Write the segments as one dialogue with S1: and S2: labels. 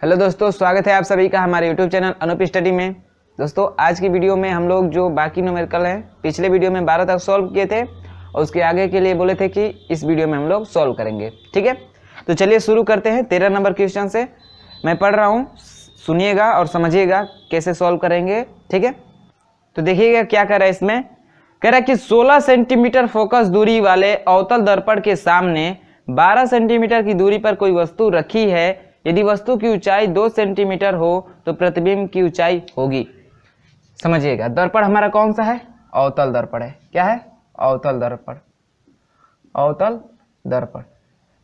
S1: Hello दोस्तों, स्वागत है आप सभी का हमारे यूट्यूब चैनल अनूप स्टडी में। दोस्तों आज की वीडियो में हम लोग जो बाकी न्यूमेरिकल हैं पिछले वीडियो में 12 तक सॉल्व किए थे और उसके आगे के लिए बोले थे कि इस वीडियो में हम लोग सॉल्व करेंगे। ठीक है, तो चलिए शुरू करते हैं 13 नंबर क्वेश्चन से। मैं पढ़ रहा हूँ, सुनिएगा और समझिएगा कैसे सॉल्व करेंगे। ठीक है, तो देखिएगा क्या कह रहा है इसमें। कह रहा है कि 16 सेंटीमीटर फोकस दूरी वाले अवतल दर्पण के सामने 12 सेंटीमीटर की दूरी पर कोई वस्तु रखी है। यदि वस्तु की ऊंचाई 2 सेंटीमीटर हो तो प्रतिबिंब की ऊंचाई होगी। समझिएगा, दर्पण हमारा कौन सा है? अवतल दर्पण है। क्या है? अवतल दर्पण। अवतल दर्पण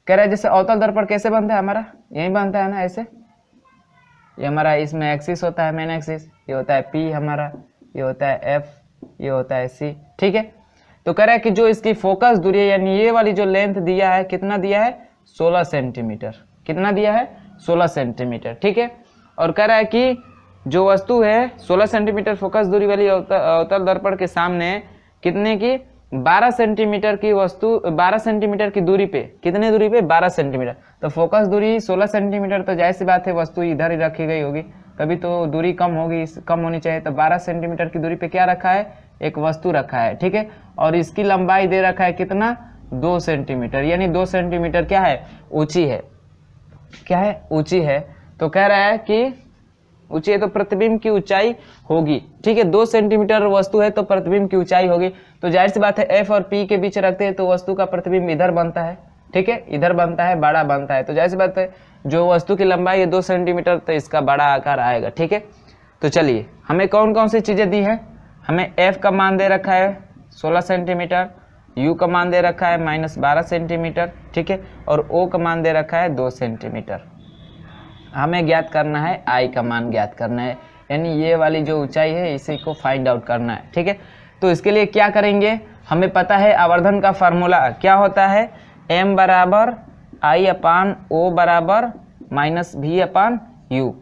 S1: कह रहा है जैसे अवतल दर्पण कैसे बनता है हमारा? यही बनता है ना, ऐसे। ये हमारा इसमें एक्सिस होता है, मेन एक्सिस। ये होता है P हमारा, ये होता है F, ये होता है C। ठीक है, तो कह रहा है कि जो इसकी फोकस दूरी है यानी ये वाली जो लेंथ दिया है, कितना दिया है? 16 सेंटीमीटर। कितना दिया है? 16 सेंटीमीटर। ठीक है, और कह रहा है कि जो वस्तु है 16 सेंटीमीटर फोकस दूरी वाली अवतल दर्पण के सामने कितने की? 12 सेंटीमीटर की वस्तु, 12 सेंटीमीटर की दूरी पे। कितने दूरी पे? 12 सेंटीमीटर। तो फोकस दूरी 16 सेंटीमीटर, तो जाहिर सी बात है वस्तु इधर ही रखी गई होगी, तभी तो दूरी कम होगी, कम होनी चाहिए। तो 12 सेंटीमीटर की दूरी पे क्या रखा है? एक वस्तु रखा है। ठीक है, और इसकी लंबाई दे रखा है कितना? 2 सेंटीमीटर, यानी 2 सेंटीमीटर क्या है? ऊंची है। क्या है? ऊंची है। तो कह रहा है कि ऊंची है तो प्रतिबिंब की ऊंचाई होगी। ठीक है, 2 सेंटीमीटर वस्तु है तो प्रतिबिंब की ऊंचाई होगी। तो जाहिर सी बात है F और P के बीच रखते हैं तो वस्तु का प्रतिबिंब इधर बनता है। ठीक है, इधर बनता है, बड़ा बनता है। तो जाहिर सी बात है जो वस्तु की लंबाई है 2 सेंटीमीटर, तो इसका बड़ा आकार आएगा। ठीक है, तो चलिए हमें कौन कौन सी चीजें दी है? हमें F का मान दे रखा है 16 सेंटीमीटर, U का मान दे रखा है -12 सेंटीमीटर। ठीक है, और O का मान दे रखा है 2 सेंटीमीटर। हमें ज्ञात करना है I का मान ज्ञात करना है, यानी ये वाली जो ऊंचाई है इसी को फाइंड आउट करना है। ठीक है, तो इसके लिए क्या करेंगे? हमें पता है आवर्धन का फार्मूला क्या होता है? M बराबर I अपान O बराबर -V/U।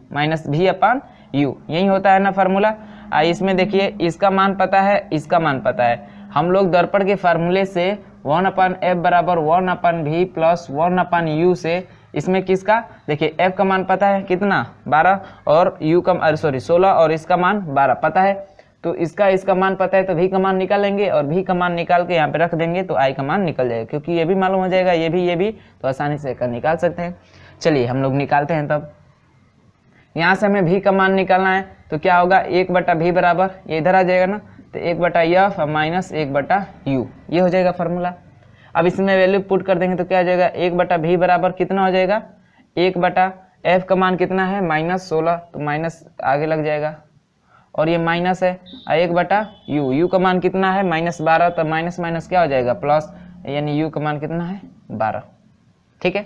S1: यही होता है ना फार्मूला। इसमें देखिए इसका मान पता है, इसका मान पता है। हम लोग दर्पण के फार्मूले से 1/F बराबर 1/V प्लस 1/U से इसमें किसका? देखिए F का मान पता है कितना? 12, और U का 16, और इसका मान 12 पता है। तो इसका मान पता है तो V का मान निकालेंगे, और V का मान निकाल के यहाँ पे रख देंगे तो I का मान निकल जाएगा, क्योंकि ये भी मालूम हो जाएगा, ये भी, तो आसानी से निकाल सकते हैं। चलिए हम लोग निकालते हैं। तब यहाँ से हमें V का मान निकालना है तो क्या होगा? 1/V बराबर, ये इधर आ जाएगा ना, तो 1/F माइनस 1/U, ये हो जाएगा फार्मूला। अब इसमें वैल्यू पुट कर देंगे तो क्या हो जाएगा? 1/V बराबर कितना हो जाएगा? 1/F का मान कितना है? -16, तो माइनस आगे लग जाएगा, और ये माइनस है। 1/U का मान कितना है? -12, तो माइनस माइनस क्या हो जाएगा? प्लस, यानी U का मान कितना है? 12। ठीक है,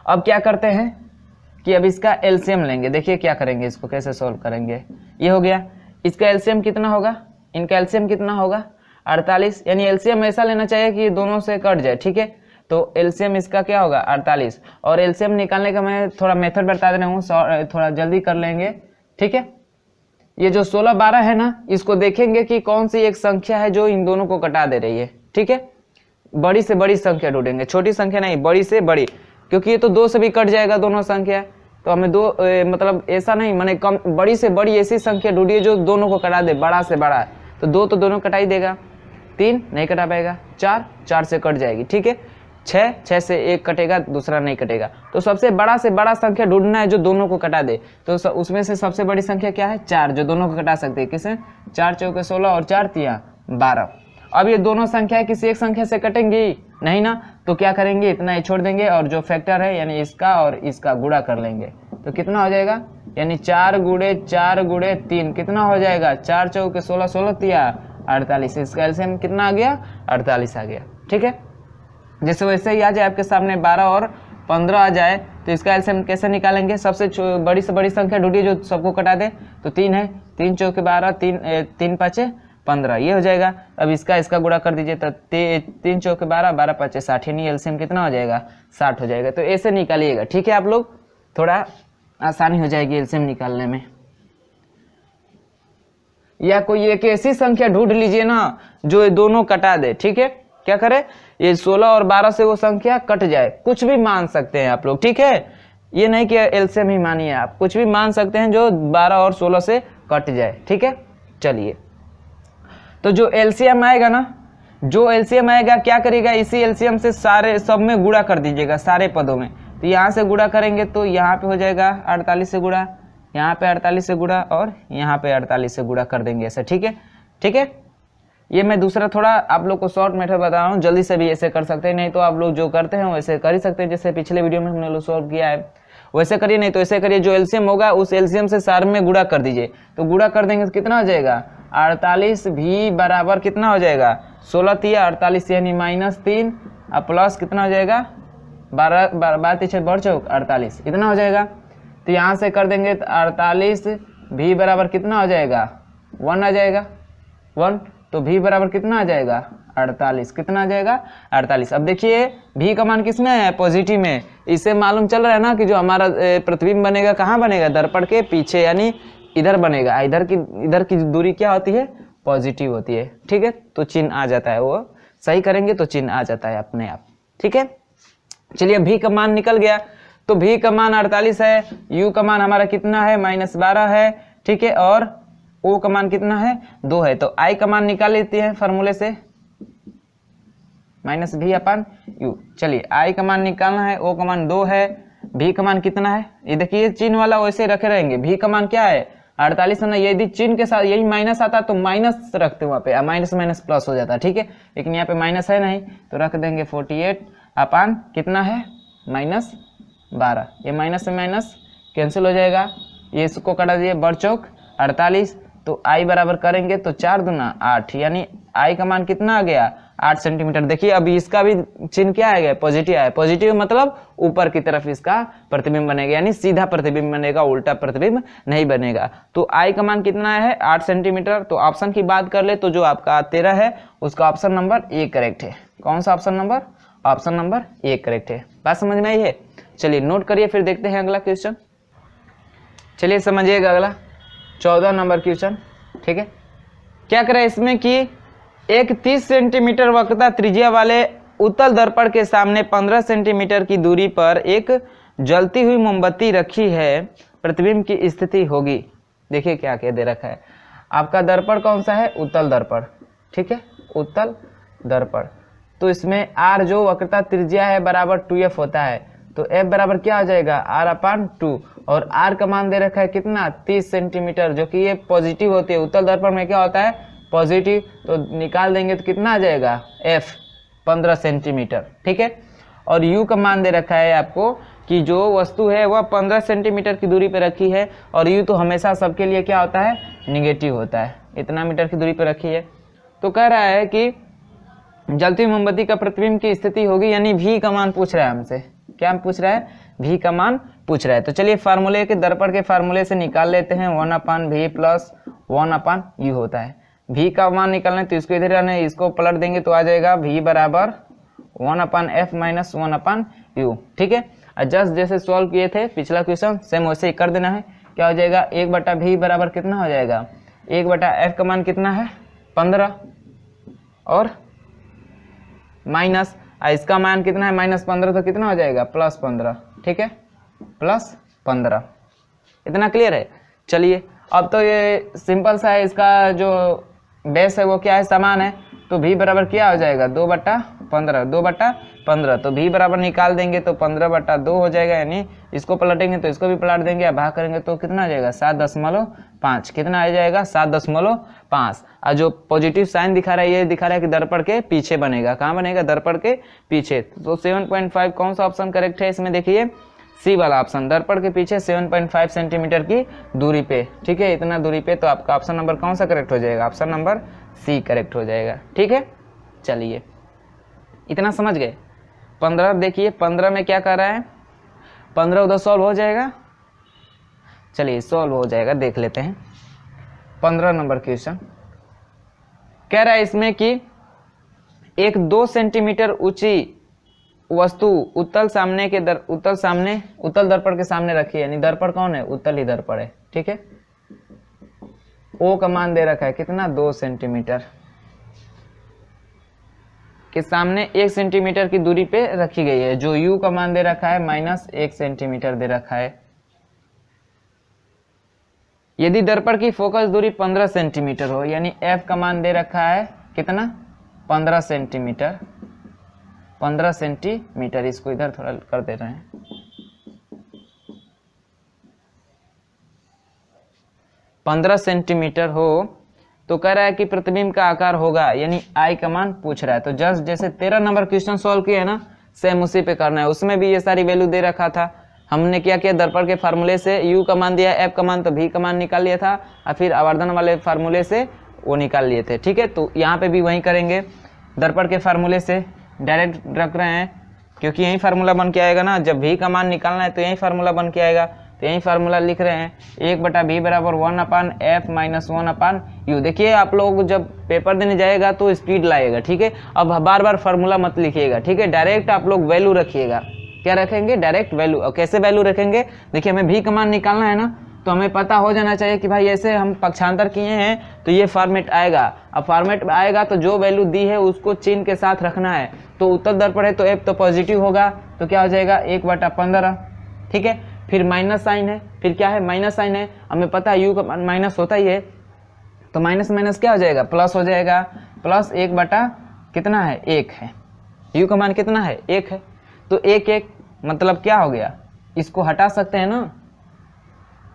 S1: अब क्या करते हैं कि अब इसका एलसीएम लेंगे। देखिए क्या करेंगे, इसको कैसे सॉल्व करेंगे। ये हो गया, इसका एलसीएम कितना होगा? इनका एलसीएम कितना होगा? 48, यानी एलसीएम ऐसा लेना चाहिए कि दोनों से कट जाए। ठीक है, तो एलसीएम इसका क्या होगा? 48। और एलसीएम निकालने का मैं थोड़ा मेथड बता दे रहा हूँ, थोड़ा जल्दी कर लेंगे। ठीक है, ये जो 16, 12 है ना, इसको देखेंगे कि कौन सी एक संख्या है जो इन दोनों को कटा दे रही है। ठीक है, बड़ी से बड़ी संख्या ढूंढेंगे, छोटी संख्या नहीं, बड़ी से बड़ी, क्योंकि ये तो 2 से भी कट जाएगा दोनों संख्या। तो हमें मतलब ऐसा नहीं, माने कम, बड़ी से बड़ी ऐसी संख्या ढूंढिए जो दोनों को कटा दे, बड़ा से बड़ा। तो 2 तो दोनों कटा ही देगा, 3 नहीं कटा पाएगा, 4 से कट जाएगी। ठीक है, 6 से एक कटेगा, दूसरा नहीं कटेगा। तो सबसे बड़ा से बड़ा संख्या ढूंढना है जो दोनों को कटा दे। तो उसमें से सबसे बड़ी संख्या क्या है? 4, जो दोनों को कटा सकते हैं। किसे? 4 चौके 16 और 4 तिया 12। अब ये दोनों संख्या किसी एक संख्या से कटेंगी नहीं ना, तो क्या करेंगे? इतना ही छोड़ देंगे, और जो फैक्टर है यानी इसका और इसका गुणा कर लेंगे। तो कितना हो जाएगा? यानी 4 गुणे 4 गुणे 3 कितना हो जाएगा? 4 चौके 16, 16 तिया 48। इसका एलसीएम कितना आ गया? 48 आ गया। ठीक है, जैसे वैसे ही आ जाए आपके सामने 12 और 15 आ जाए, तो इसका एलसीएम कैसे निकालेंगे? सबसे बड़ी से बड़ी संख्या ढूंढिए जो सबको कटा दे। तो 3 है, 3 चौके 12, 3 5 15, ये हो जाएगा। अब इसका गुणा कर दीजिए, तो 3 चौके 12, 12 5 60, यानी एलसीएम कितना हो जाएगा? 60 हो जाएगा। तो ऐसे निकालिएगा। ठीक है, आप लोग थोड़ा आसानी हो जाएगी एलसीएम निकालने में। या कोई एक ऐसी संख्या ढूंढ लीजिए ना जो दोनों कटा दे। ठीक है, क्या करे? ये 16 और 12 से वो संख्या कट जाए, कुछ भी मान सकते हैं आप लोग। ठीक है, ये नहीं कि एलसीएम ही मानिए, आप कुछ भी मान सकते हैं जो 12 और 16 से कट जाए। ठीक है, चलिए तो जो एलसीएम आएगा ना, जो एलसीएम आएगा क्या करिएगा, इसी एलसीएम से सारे सब में गुणा कर दीजिएगा, सारे पदों में। तो यहाँ से गुणा करेंगे तो यहाँ पे हो जाएगा 48 से गुणा, यहाँ पे 48 से गुणा और यहाँ पे 48 से गुणा कर देंगे ऐसे। ठीक है, ठीक है। ये मैं दूसरा थोड़ा आप लोग को शॉर्ट मेथड बता रहा हूँ, जल्दी से भी ऐसे कर सकते हैं, नहीं तो आप लोग जो करते हैं वैसे कर ही सकते हैं, जैसे पिछले वीडियो में हमने लोग सॉल्व किया है वैसे करिए, नहीं तो ऐसे करिए, जो एलसीएम होगा उस एलसीएम से सारे में गुणा कर दीजिए। तो गुणा कर देंगे तो कितना हो जाएगा, 48 भी बराबर कितना हो जाएगा, 16 तिया 48 यानी -3 और प्लस कितना हो जाएगा 12 48, इतना हो जाएगा। तो यहाँ से कर देंगे तो 48 भी बराबर कितना हो जाएगा 1 आ जाएगा 1, तो भी बराबर कितना आ जाएगा 48, कितना आ जाएगा 48। अब देखिए भी का मान किस में है, पॉजिटिव में। इससे मालूम चल रहा है ना कि जो हमारा प्रतिबिंब बनेगा कहाँ बनेगा, दर्पण के पीछे, यानी इधर बनेगा। इधर की दूरी क्या होती है, पॉजिटिव होती है। ठीक है, तो चिन्ह आ जाता है, वो सही करेंगे तो चिन्ह आ जाता है अपने आप। ठीक है, चलिए भी का मान निकल गया, तो भी का मान 48 है, यू का मान हमारा कितना है -12 है। ठीक है, और ओ का मान कितना है 2 है। तो आई का मान निकाल लेते हैं फार्मूले से, -v/u। चलिए आई का मान निकालना है, ओ का मान 2 है, भी का मान कितना है, ये देखिए चिन्ह वाला वैसे रखे रहेंगे। भी का मान क्या है 48 है ना, यदि चिन्ह के साथ यही माइनस आता तो माइनस रखते वहाँ पे, माइनस माइनस प्लस हो जाता। ठीक है, लेकिन यहाँ पे माइनस है नहीं तो रख देंगे 48 कितना है -12। ये माइनस से माइनस कैंसिल हो जाएगा, ये इसको कटा दिए, बढ़ चौक 48। तो आई बराबर करेंगे तो 4 दूना 8, यानी आई का मान कितना आ गया 8 सेंटीमीटर। देखिए अभी इसका भी चिन्ह क्या आएगा, पॉजिटिव आया। पॉजिटिव मतलब ऊपर की तरफ इसका प्रतिबिंब बनेगा, यानी सीधा प्रतिबिंब बनेगा, उल्टा प्रतिबिंब नहीं बनेगा। तो आई का मान कितना है 8 सेंटीमीटर। तो ऑप्शन की बात कर ले तो जो आपका 13 है उसका ऑप्शन नंबर ए करेक्ट है। कौन सा option number, option number A correct है। बात समझ में आई है, चलिए नोट करिए, फिर देखते हैं अगला क्वेश्चन। चलिए समझिएगा अगला 14 नंबर क्वेश्चन। ठीक है, क्या करें इसमें कि एक 30 सेंटीमीटर वक्रता त्रिज्या वाले उत्तल दर्पण के सामने 15 सेंटीमीटर की दूरी पर एक जलती हुई मोमबत्ती रखी है, प्रतिबिंब की स्थिति होगी। देखिए क्या क्या दे रखा है, आपका दर्पण कौन सा है, उत्तल दर्पण। ठीक है, उत्तल दर्पण। तो इसमें आर जो वक्रता त्रिज्या है बराबर 2f होता है, तो f बराबर क्या हो जाएगा r/2, और r का मान दे रखा है कितना 30 सेंटीमीटर, जो कि ये पॉजिटिव होती है। उत्तल दर्पण में क्या होता है, पॉजिटिव। तो निकाल देंगे तो कितना आ जाएगा f 15 सेंटीमीटर। ठीक है, और u का मान दे रखा है आपको कि जो वस्तु है वह 15 सेंटीमीटर की दूरी पे रखी है, और u तो हमेशा सबके लिए क्या होता है, निगेटिव होता है, इतना मीटर की दूरी पे रखी है। तो कह रहा है कि जलती हुई मोमबत्ती का प्रतिबिंब की स्थिति होगी, यानी v का मान पूछ रहा है हमसे। क्या पूछ रहा है, v का मान पूछ रहा है। तो चलिए फार्मूले के, दर्पण के फार्मूले से निकाल लेते हैं। 1/v + 1/u होता है। v का मान निकालना है तो इसको इधर आना है, इसको पलट देंगे तो आ जाएगा v बराबर 1/f - 1/u। ठीक है, जस्ट जैसे सॉल्व किए थे पिछला क्वेश्चन सेम वैसे ही कर देना है। क्या हो जाएगा 1/v बराबर कितना हो जाएगा, 1/f का मान कितना है 15, और माइनस इसका मान कितना है -15, तो कितना हो जाएगा +15। ठीक है, +15। इतना क्लियर है। चलिए अब तो ये सिंपल सा है, इसका जो बेस है वो क्या है, समान है। तो v बराबर क्या हो जाएगा 2/15, 2/15। तो v बराबर निकाल देंगे तो 15/2 हो जाएगा, यानी इसको पलटेंगे तो इसको भी पलट देंगे, या भाग करेंगे तो कितना आ जाएगा 7.5। कितना आ जाएगा 7.5। और जो पॉजिटिव साइन दिखा रहा है ये दिखा रहा है कि दर्पण के पीछे बनेगा। कहाँ बनेगा, दर्पण के पीछे। तो 7.5 कौन सा ऑप्शन करेक्ट है इसमें, देखिए सी वाला ऑप्शन, दर्पण के पीछे 7.5 सेंटीमीटर की दूरी पे। ठीक है, इतना दूरी पे, तो आपका ऑप्शन नंबर कौन सा करेक्ट हो जाएगा, ऑप्शन नंबर सी करेक्ट हो जाएगा। ठीक है, चलिए इतना समझ गए। 15 देखिए, 15 में क्या कर रहा है, 15 उधर सॉल्व हो जाएगा। चलिए सॉल्व हो जाएगा, देख लेते हैं। 15 नंबर क्वेश्चन कह रहा है इसमें कि एक 2 सेंटीमीटर ऊंची वस्तु उत्तल दर्पण के सामने रखी है, यानी दर्पण कौन है, उत्तल ही दर्पण है। ठीक है, ओ का मान दे रखा है कितना 2 सेंटीमीटर। के सामने 1 सेंटीमीटर की दूरी पे रखी गई है। जो u का मान दे रखा है -1 सेंटीमीटर दे रखा है। यदि दर्पण की फोकस दूरी 15 सेंटीमीटर हो, यानी f का मान दे रखा है कितना, 15 सेंटीमीटर। 15 सेंटीमीटर, इसको इधर थोड़ा कर दे रहे हैं। पंद्रह सेंटीमीटर हो तो कह रहा है कि प्रतिबिंब का आकार होगा, यानी I का मान पूछ रहा है। तो जस्ट जैसे 13 नंबर क्वेश्चन सॉल्व किया है ना, सेम उसी पे करना है। उसमें भी ये सारी वैल्यू दे रखा था। हमने क्या किया, दर्पण के फार्मूले से u का मान दिया, f का मान तो v का मान निकाल लिया था, और फिर आवर्धन वाले फार्मूले से वो निकाल लिए थे। ठीक है, तो यहाँ पे भी वही करेंगे, दर्पण के फार्मूले से डायरेक्ट रख रहे हैं, क्योंकि यही फार्मूला बन के आएगा ना। जब v का मान निकालना है तो यही फार्मूला बन के आएगा। तो यही फार्मूला लिख रहे हैं, 1/v बराबर 1/f माइनस 1/u। देखिए आप लोग जब पेपर देने जाएगा तो स्पीड लाएगा। ठीक है, अब बार बार फार्मूला मत लिखिएगा। ठीक है, डायरेक्ट आप लोग वैल्यू रखिएगा। क्या रखेंगे, डायरेक्ट वैल्यू। और कैसे वैल्यू रखेंगे, देखिए हमें v का मान निकालना है ना, तो हमें पता हो जाना चाहिए कि भाई ऐसे हम पक्षांतर किए हैं तो ये फॉर्मेट आएगा। अब फॉर्मेट आएगा तो जो वैल्यू दी है उसको चिन्ह के साथ रखना है। तो उत्तर दर्पण है तो f तो पॉजिटिव होगा, तो क्या हो जाएगा 1/15। ठीक है, फिर माइनस साइन है, फिर क्या है, माइनस साइन है। हमें पता है u का मान माइनस होता ही है, तो माइनस माइनस क्या हो जाएगा, प्लस हो जाएगा। प्लस 1/ कितना है, 1 है। u का मान कितना है, 1 है। तो 1 मतलब क्या हो गया, इसको हटा सकते हैं ना,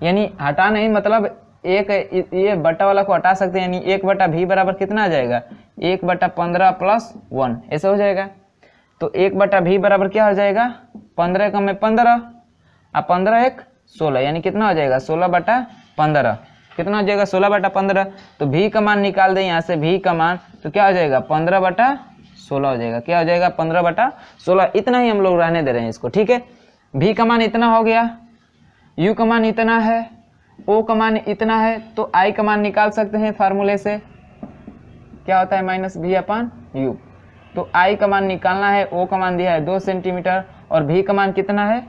S1: यानी हटा नहीं मतलब एक ये बटा वाला को हटा सकते हैं, यानी 1/v बराबर कितना आ जाएगा, 1/15 + 1, ऐसे हो जाएगा। तो 1/v बराबर क्या हो जाएगा, 15 कम में 15, और 15 एक 16, यानी कितना हो जाएगा 16/15। कितना हो जाएगा 16/15। तो v का मान निकाल दें यहाँ से, v का मान तो क्या हो जाएगा 15/16 हो जाएगा। क्या हो जाएगा 15/16। इतना ही हम लोग रहने दे रहे हैं इसको। ठीक है, v का मान इतना हो गया, u का मान इतना है, o का मान इतना है, तो I का मान निकाल सकते हैं फार्मूले से। क्या होता है -v/u। तो I का मान निकालना है, o का मान दिया है 2 सेंटीमीटर, और v का मान कितना है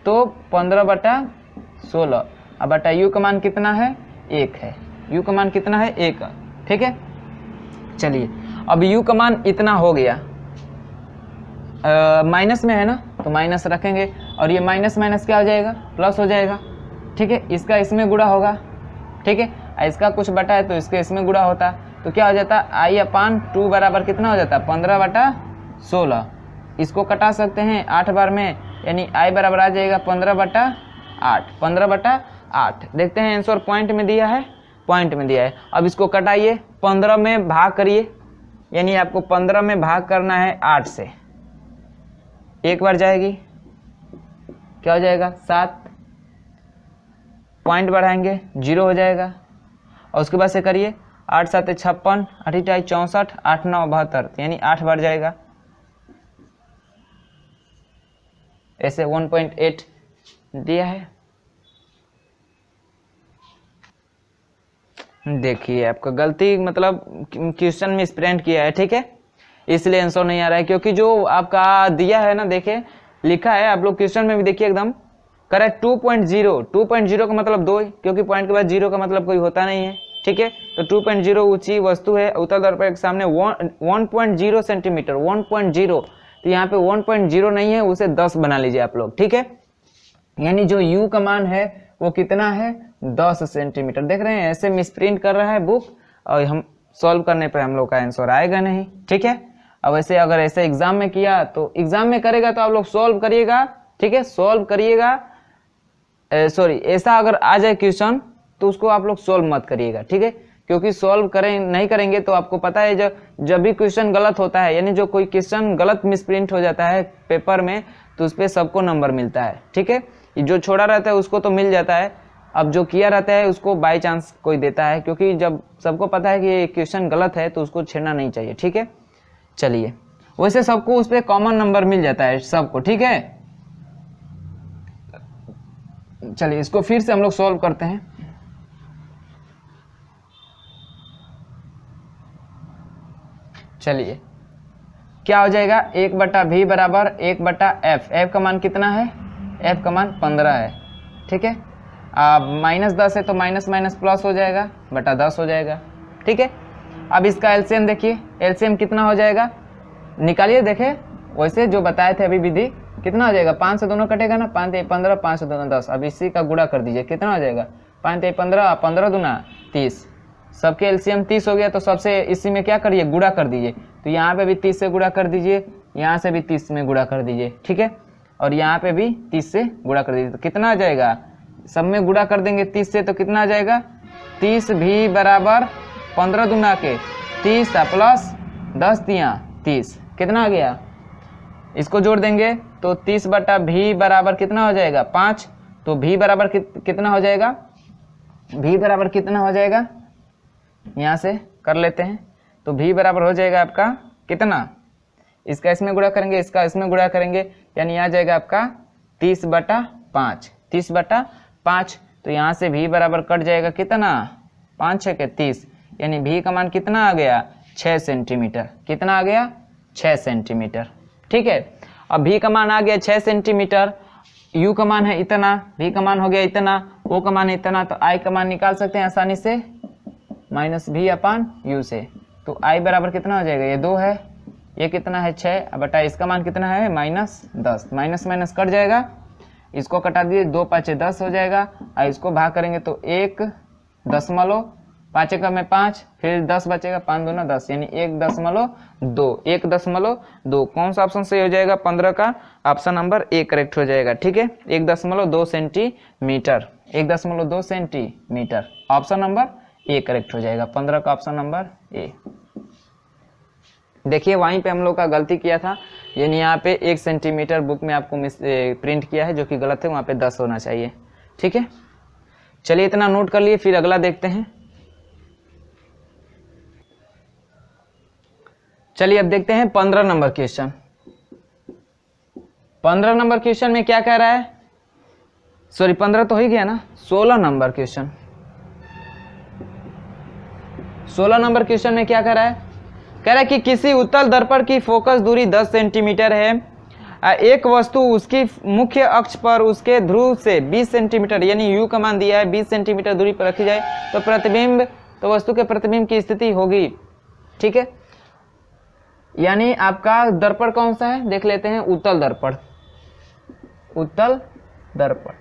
S1: तो 15/16, और बटा u का मान कितना है 1 है। u का मान कितना है 1। ठीक है, चलिए अब u का मान इतना हो गया, माइनस में है ना तो माइनस रखेंगे, और ये माइनस माइनस क्या हो जाएगा, प्लस हो जाएगा। ठीक है, इसका इसमें गुणा होगा। ठीक है, इसका कुछ बटा है तो इसके इसमें गुणा होता, तो क्या हो जाता I/2 बराबर कितना हो जाता 15/16। इसको कटा सकते हैं 8 बार में, यानी I बराबर आ जाएगा 15/8। 15/8 देखते हैं आंसर पॉइंट में दिया है, पॉइंट में दिया है। अब इसको कटाइए, 15 में भाग करिए, यानी आपको 15 में भाग करना है 8 से। एक बार जाएगी, क्या हो जाएगा 7, पॉइंट बढ़ाएंगे 0 हो जाएगा, और उसके बाद से करिए 8 × 7 = 56, 8 × 8 = 64, 8 × 9 = 72, यानी 8 बार जाएगा। ऐसे 1.8 दिया है। देखिए आपका गलती मतलब क्वेश्चन में स्प्रेंट किया है। ठीक है, इसलिए आंसर नहीं आ रहा है, क्योंकि जो आपका दिया है ना, देखे लिखा है, आप लोग क्वेश्चन में भी देखिए एकदम करेक्ट 2.0। 2.0 का मतलब 2, क्योंकि पॉइंट के बाद 0 का मतलब कोई होता नहीं है। ठीक है, तो 2.0 ऊंची वस्तु है, उत्तर दर्पण के सामने 1.0 सेंटीमीटर, 1.0। तो यहाँ पे 1.0 नहीं है, उसे 10 बना लीजिए आप लोग। ठीक है, यानी जो u का मान है वो कितना है 10 सेंटीमीटर। देख रहे हैं ऐसे मिसप्रिंट कर रहा है बुक, और हम सॉल्व करने पे हम लोग का आंसर आएगा नहीं। ठीक है, अब ऐसे अगर ऐसे एग्जाम में किया तो एग्जाम में करेगा तो आप लोग सॉल्व करिएगा। ठीक है, सॉल्व करिएगा, सॉरी ऐसा अगर आ जाए क्वेश्चन तो उसको आप लोग सॉल्व मत करिएगा। ठीक है, क्योंकि सॉल्व करें नहीं करेंगे तो आपको पता है जब भी क्वेश्चन गलत होता है, यानी जो कोई क्वेश्चन गलत मिसप्रिंट हो जाता है पेपर में, तो उस पर सबको नंबर मिलता है। ठीक है, जो छोड़ा रहता है उसको तो मिल जाता है, अब जो किया रहता है उसको बाय चांस कोई देता है, क्योंकि जब सबको पता है कि ये क्वेश्चन गलत है तो उसको छेड़ना नहीं चाहिए। ठीक है, चलिए वैसे सबको उस पर कॉमन नंबर मिल जाता है सबको। ठीक है, चलिए इसको फिर से हम लोग सॉल्व करते हैं। चलिए क्या हो जाएगा, 1/v बराबर 1/f। f का मान कितना है, f का मान 15 है। ठीक है, अब -10 है तो माइनस माइनस प्लस हो जाएगा, बटा 10 हो जाएगा। ठीक है, अब इसका एलसीएम देखिए, एलसीएम कितना हो जाएगा निकालिए, देखे वैसे जो बताए थे अभी विधि, कितना हो जाएगा, 5 से दोनों कटेगा ना, 5 3 15, 5 से दोनों 10। अब इसी का गुणा कर दीजिए, कितना हो जाएगा, 5 3 15, 15 दूना 30, सबके एलसीएम 30 हो गया, तो सबसे इसी में क्या करिए, गुणा कर दीजिए। तो यहाँ पे भी 30 से गुणा कर दीजिए, यहाँ से भी 30 में गुणा कर दीजिए, ठीक है, और यहाँ पे भी 30 से गुणा कर दीजिए। तो कितना आ जाएगा, सब में गुणा कर देंगे 30 से, तो कितना आ जाएगा, 30 भी बराबर 15 दूना के 30 प्लस 10 तियाँ 30, कितना आ गया, इसको जोड़ देंगे तो 30 बटा भी बराबर कितना हो जाएगा, 5। तो भी बराबर कितना हो जाएगा, भी बराबर कितना हो जाएगा, यहाँ से कर लेते हैं। तो भी बराबर हो जाएगा आपका कितना, इसका इसमें गुणा करेंगे, इसका इसमें गुणा करेंगे, यानी आ जाएगा आपका 30 बटा 5, 30 बटा 5। तो यहाँ से भी बराबर कट जाएगा कितना, 5 6 के 30, यानी भी का मान कितना आ गया, 6 सेंटीमीटर। कितना आ गया, 6 सेंटीमीटर, ठीक है। अब भी का मान आ गया 6 सेंटीमीटर, यू का मान है इतना, भी का मान हो गया इतना, ओ का मान है इतना, तो आई का मान निकाल सकते हैं आसानी से माइनस भी अपान यू से। तो आई बराबर कितना हो जाएगा, ये 2 है, ये कितना है 6 बटा इसका मान कितना है -10, माइनस माइनस कट जाएगा, इसको कटा दिए, 2 5 10 हो जाएगा, और इसको भाग करेंगे तो 1.5, 5 का में 5, फिर 10 बचेगा, 5 दूना 10, यानी 1.2, 1.2। कौन सा ऑप्शन सही हो जाएगा, 15 का ऑप्शन नंबर ए करेक्ट हो जाएगा, ठीक है। 1.2 centimetre, 1.2 centimetre, option number A correct हो जाएगा, 15 का ऑप्शन नंबर ए। देखिए वहीं पे हम लोग का गलती किया था, यानी यहाँ पे 1 सेंटीमीटर बुक में आपको प्रिंट किया है, जो कि गलत है, वहाँ पे 10 होना चाहिए, ठीक है। चलिए इतना नोट कर लिए, फिर अगला देखते हैं। चलिए अब देखते हैं 15 नंबर क्वेश्चन। 15 नंबर क्वेश्चन में क्या कह रहा है, सॉरी 15 तो हो ही गया ना, 16 नंबर क्वेश्चन। 16 नंबर क्वेश्चन में क्या कह रहा है, कह रहा है कि किसी उत्तल दर्पण की फोकस दूरी 10 सेंटीमीटर है, एक वस्तु उसकी मुख्य अक्ष पर उसके ध्रुव से 20 सेंटीमीटर, यानी यू का मान दिया है, 20 सेंटीमीटर दूरी पर रखी जाए, तो प्रतिबिंब, तो वस्तु के प्रतिबिंब की स्थिति होगी, ठीक है। यानी आपका दर्पण कौन सा है, देख लेते हैं, उत्तल दर्पण। उत्तल दर्पण,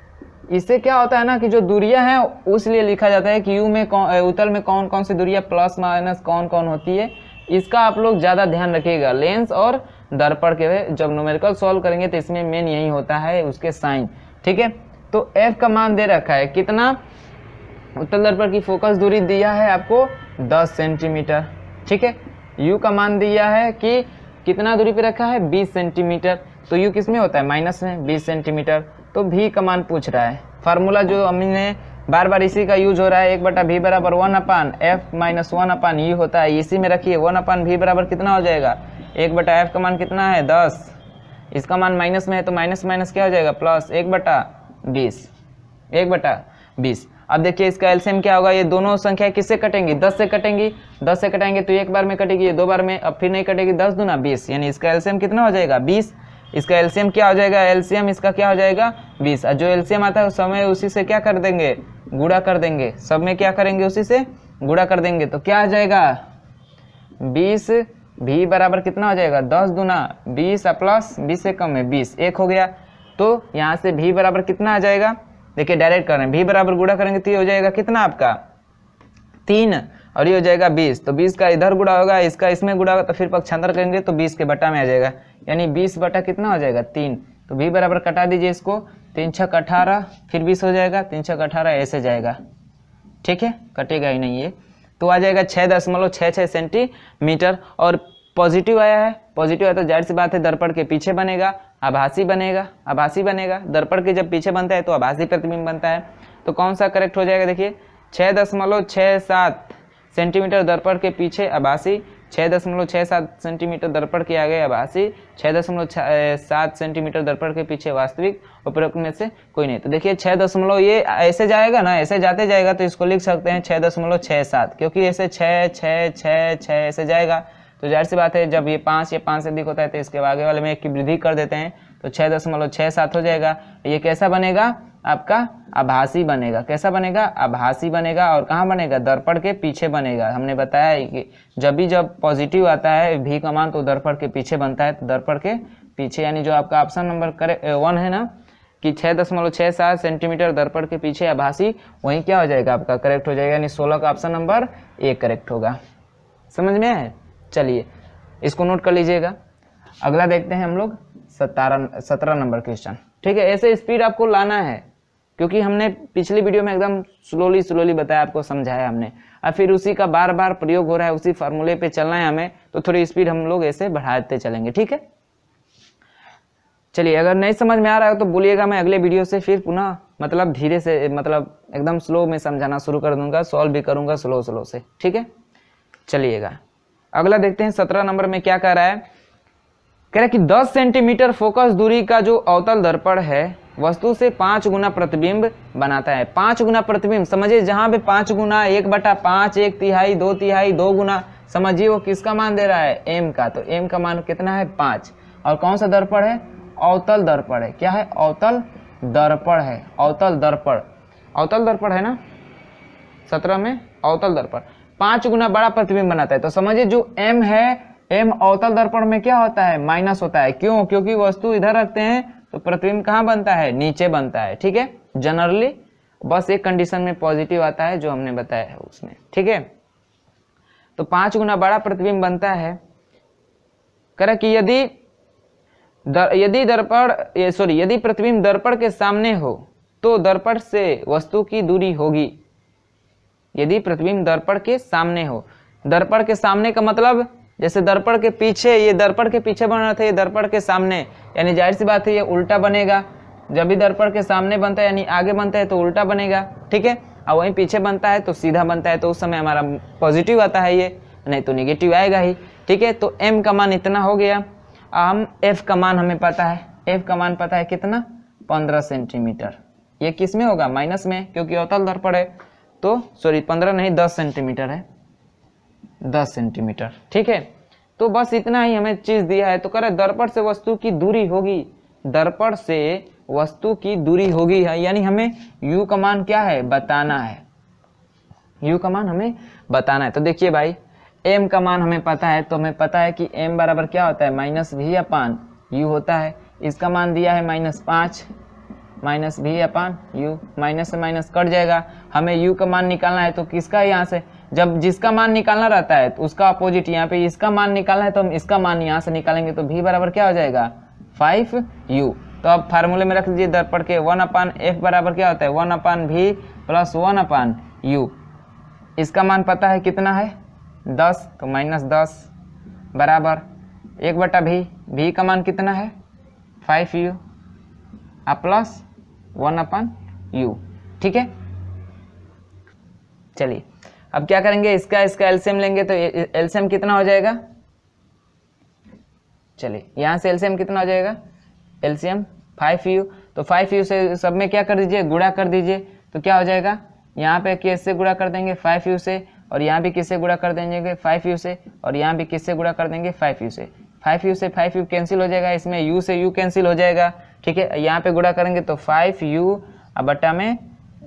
S1: इससे क्या होता है ना कि जो दूरियां हैं उसलिए लिखा जाता है कि यू में उत्तल में कौन कौन सी दूरियां प्लस माइनस कौन कौन होती है, इसका आप लोग ज़्यादा ध्यान रखिएगा। लेंस और दर्पण के जब न्यूमेरिकल सॉल्व करेंगे तो इसमें मेन यही होता है, उसके साइन, ठीक है। तो एफ का मान दे रखा है कितना, उत्तल दर्पण की फोकस दूरी दिया है आपको 10 सेंटीमीटर, ठीक है। यू का मान दिया है कि कितना दूरी पे रखा है, 20 सेंटीमीटर, तो यू किस में होता है, माइनस में, 20 सेंटीमीटर। तो भी का मान पूछ रहा है, फार्मूला जो हमने बार बार इसी का यूज हो रहा है, 1/v बराबर 1/f माइनस 1/u होता है, इसी में रखिए। 1/v बराबर कितना हो जाएगा, 1/f का मान कितना है 10, इसका मान माइनस में है, तो माइनस माइनस क्या हो जाएगा, प्लस 1/20, 1/20। अब देखिए इसका एलसीएम क्या होगा, ये दोनों संख्या किससे कटेंगी, 10 से कटेंगी, 10 से कटेंगे तो एक बार में कटेगी, ये 2 बार में, अब फिर नहीं कटेगी, 10 दूना 20, यानी इसका एलसीएम कितना हो जाएगा, 20। इसका एलसीएम क्या हो जाएगा, एलसीएम इसका क्या हो जाएगा 20, और जो एलसीएम आता है उस समय उसी से क्या कर देंगे, गुणा कर देंगे, सब में क्या करेंगे, उसी से गुणा कर देंगे, तो क्या आ जाएगा 20, भी बराबर कितना हो जाएगा, 10 दूना 20 प्लस 20 से कम है 20, 1 हो गया। तो यहाँ से भी बराबर कितना आ जाएगा, देखिए डायरेक्ट कर रहे हैं, भी बराबर गुणा करेंगे तो ये हो जाएगा कितना आपका 3, और ये हो जाएगा 20, तो 20 का इधर गुणा होगा, इसका इसमें गुणा होगा, तो फिर पक्षांतर करेंगे तो 20 के बटा में आ जाएगा, यानी 20 बटा कितना हो जाएगा 3। तो भी बराबर कटा दीजिए इसको, 3 6 18, फिर 20 हो जाएगा, 3 6 18 ऐसे जाएगा, ठीक है, कटेगा ही नहीं ये, तो आ जाएगा 6.66 सेंटीमीटर। और पॉजिटिव आया है, पॉजिटिव आया तो जाहिर सी बात है दर्पण के पीछे बनेगा, आभासी बनेगा, आभासी बनेगा, दर्पण के जब पीछे बनता है तो आभासी प्रतिबिंब बनता है। तो कौन सा करेक्ट हो जाएगा, देखिए 6.67 सेंटीमीटर दर्पण के पीछे आभासी, 6.67 सेंटीमीटर दर्पण के आगे आभासी, 6.7 सेंटीमीटर दर्पण के पीछे वास्तविक, उपरोक्त में से कोई नहीं। तो देखिए 6 ये ऐसे जाएगा ना, ऐसे जाते जाएगा तो इसको लिख सकते हैं 6.67, क्योंकि ऐसे 6 6 6 6 ऐसे जाएगा, तो जाहिर सी बात है जब ये 5 या 5 से अधिक होता है तो इसके आगे वाले में 1 की वृद्धि कर देते हैं, तो 6.67 हो जाएगा। ये कैसा बनेगा, आपका आभासी बनेगा। कैसा बनेगा? आभासी बनेगा। और कहाँ बनेगा? दर्पण के पीछे बनेगा। हमने बताया है कि जब पॉजिटिव आता है भी का मान तो दर्पण के पीछे बनता है। तो दर्पण के पीछे यानी जो आपका ऑप्शन नंबर 1 है ना कि 6.67 सेंटीमीटर दर्पण के पीछे आभासी, वहीं क्या हो जाएगा आपका? करेक्ट हो जाएगा। यानी 16 का ऑप्शन नंबर ए करेक्ट होगा। समझ में है? चलिए इसको नोट कर लीजिएगा। अगला देखते हैं हम लोग 17 नंबर क्वेश्चन। ठीक है, ऐसे स्पीड आपको लाना है क्योंकि हमने पिछली वीडियो में एकदम स्लोली बताया, आपको समझाया हमने, और फिर उसी का बार बार प्रयोग हो रहा है, उसी फार्मूले पे चलना है हमें, तो थोड़ी स्पीड हम लोग ऐसे बढ़ाते चलेंगे। ठीक है, चलिए अगर नहीं समझ में आ रहा है तो बोलिएगा, मैं अगले वीडियो से फिर पुनः मतलब धीरे से मतलब एकदम स्लो में समझाना शुरू कर दूंगा, सॉल्व भी करूंगा स्लो से। ठीक है, चलिएगा अगला देखते हैं 17 नंबर में क्या कह रहा है। कह रहा है कि 10 सेंटीमीटर फोकस दूरी का जो अवतल दर्पण है वस्तु से 5 गुना प्रतिबिंब बनाता है। 5 गुना प्रतिबिंब, समझिए जहां पे 5 गुना, 1/5, 1/3, 2/3, 2 गुना, समझिए वो किसका मान दे रहा है? एम का। तो एम का मान कितना है? 5। और कौन सा दर्पण है? अवतल दर्पण है। क्या है? अवतल दर्पण है। अवतल दर्पण है ना 17 में, अवतल दर्पण 5 गुना बड़ा प्रतिबिंब बनाता है। तो समझिए जो एम है, एम अवतल दर्पण में क्या होता है? माइनस होता है। क्यों? क्योंकि वस्तु इधर रखते हैं तो प्रतिबिंब कहाँ बनता है? नीचे बनता है। ठीक है, जनरली बस एक कंडीशन में पॉजिटिव आता है जो हमने बताया है उसमें। ठीक है, तो 5 गुना बड़ा प्रतिबिंब बनता है। कह कि यदि प्रतिबिंब दर्पण के सामने हो तो दर्पण से वस्तु की दूरी होगी। यदि प्रतिबिंब दर्पण के सामने हो, दर्पण के सामने का मतलब जैसे दर्पण के पीछे, ये दर्पण के पीछे बन रहा था, ये दर्पण के सामने, यानी जाहिर सी बात है ये उल्टा बनेगा। जब भी दर्पण के सामने बनता है यानी आगे बनता है तो उल्टा बनेगा। ठीक है, और वहीं पीछे बनता है तो सीधा बनता है, तो उस समय हमारा पॉजिटिव आता है ये, नहीं तो निगेटिव आएगा ही। ठीक है, तो एम का मान इतना हो गया। हम एफ का मान हमें पता है, एफ का मान पता है कितना? 15 सेंटीमीटर। ये किस में होगा? माइनस में, क्योंकि अवतल दर्पण है। तो सॉरी 15 नहीं 10 सेंटीमीटर है, 10 सेंटीमीटर। ठीक है, तो बस इतना ही हमें चीज दिया है। तो कह रहे दर्पण से वस्तु की दूरी होगी, दर्पण से वस्तु की दूरी होगी है, यानी हमें u का मान क्या है? बताना है। u का मान हमें बताना है। तो देखिए भाई, m का मान हमें पता है, तो हमें पता है कि m बराबर क्या होता है? -v/u होता है। इसका मान दिया है -5, -v/u, माइनस से माइनस कट जाएगा। हमें u का मान निकालना है, तो किसका? यहाँ से जब जिसका मान निकालना रहता है तो उसका अपोजिट, यहाँ पे इसका मान निकालना है तो हम इसका मान यहाँ से निकालेंगे। तो v बराबर क्या हो जाएगा? 5u। तो अब फार्मूले में रख दीजिए दर्पण के 1/f बराबर क्या होता है? 1/v + 1/u। इसका मान पता है कितना है? 10, तो -10 बराबर 1/v, v का मान कितना है? 5u plus 1/u। ठीक है, चलिए अब क्या करेंगे? इसका एलसीएम लेंगे, तो एलसीएम कितना हो जाएगा? चलिए यहाँ से एलसीएम कितना हो जाएगा? LCM 5u। तो 5u से सब में क्या कर दीजिए? गुणा कर दीजिए। तो क्या हो जाएगा? यहाँ पे किससे गुणा कर देंगे? 5u से, और यहाँ भी किससे गुणा कर देंगे? 5u से, और यहाँ भी किससे गुणा कर देंगे? 5u से। 5u से 5u कैंसिल हो जाएगा, इसमें u से u कैंसिल हो जाएगा। ठीक है, यहाँ पे गुणा करेंगे तो 5u बटा में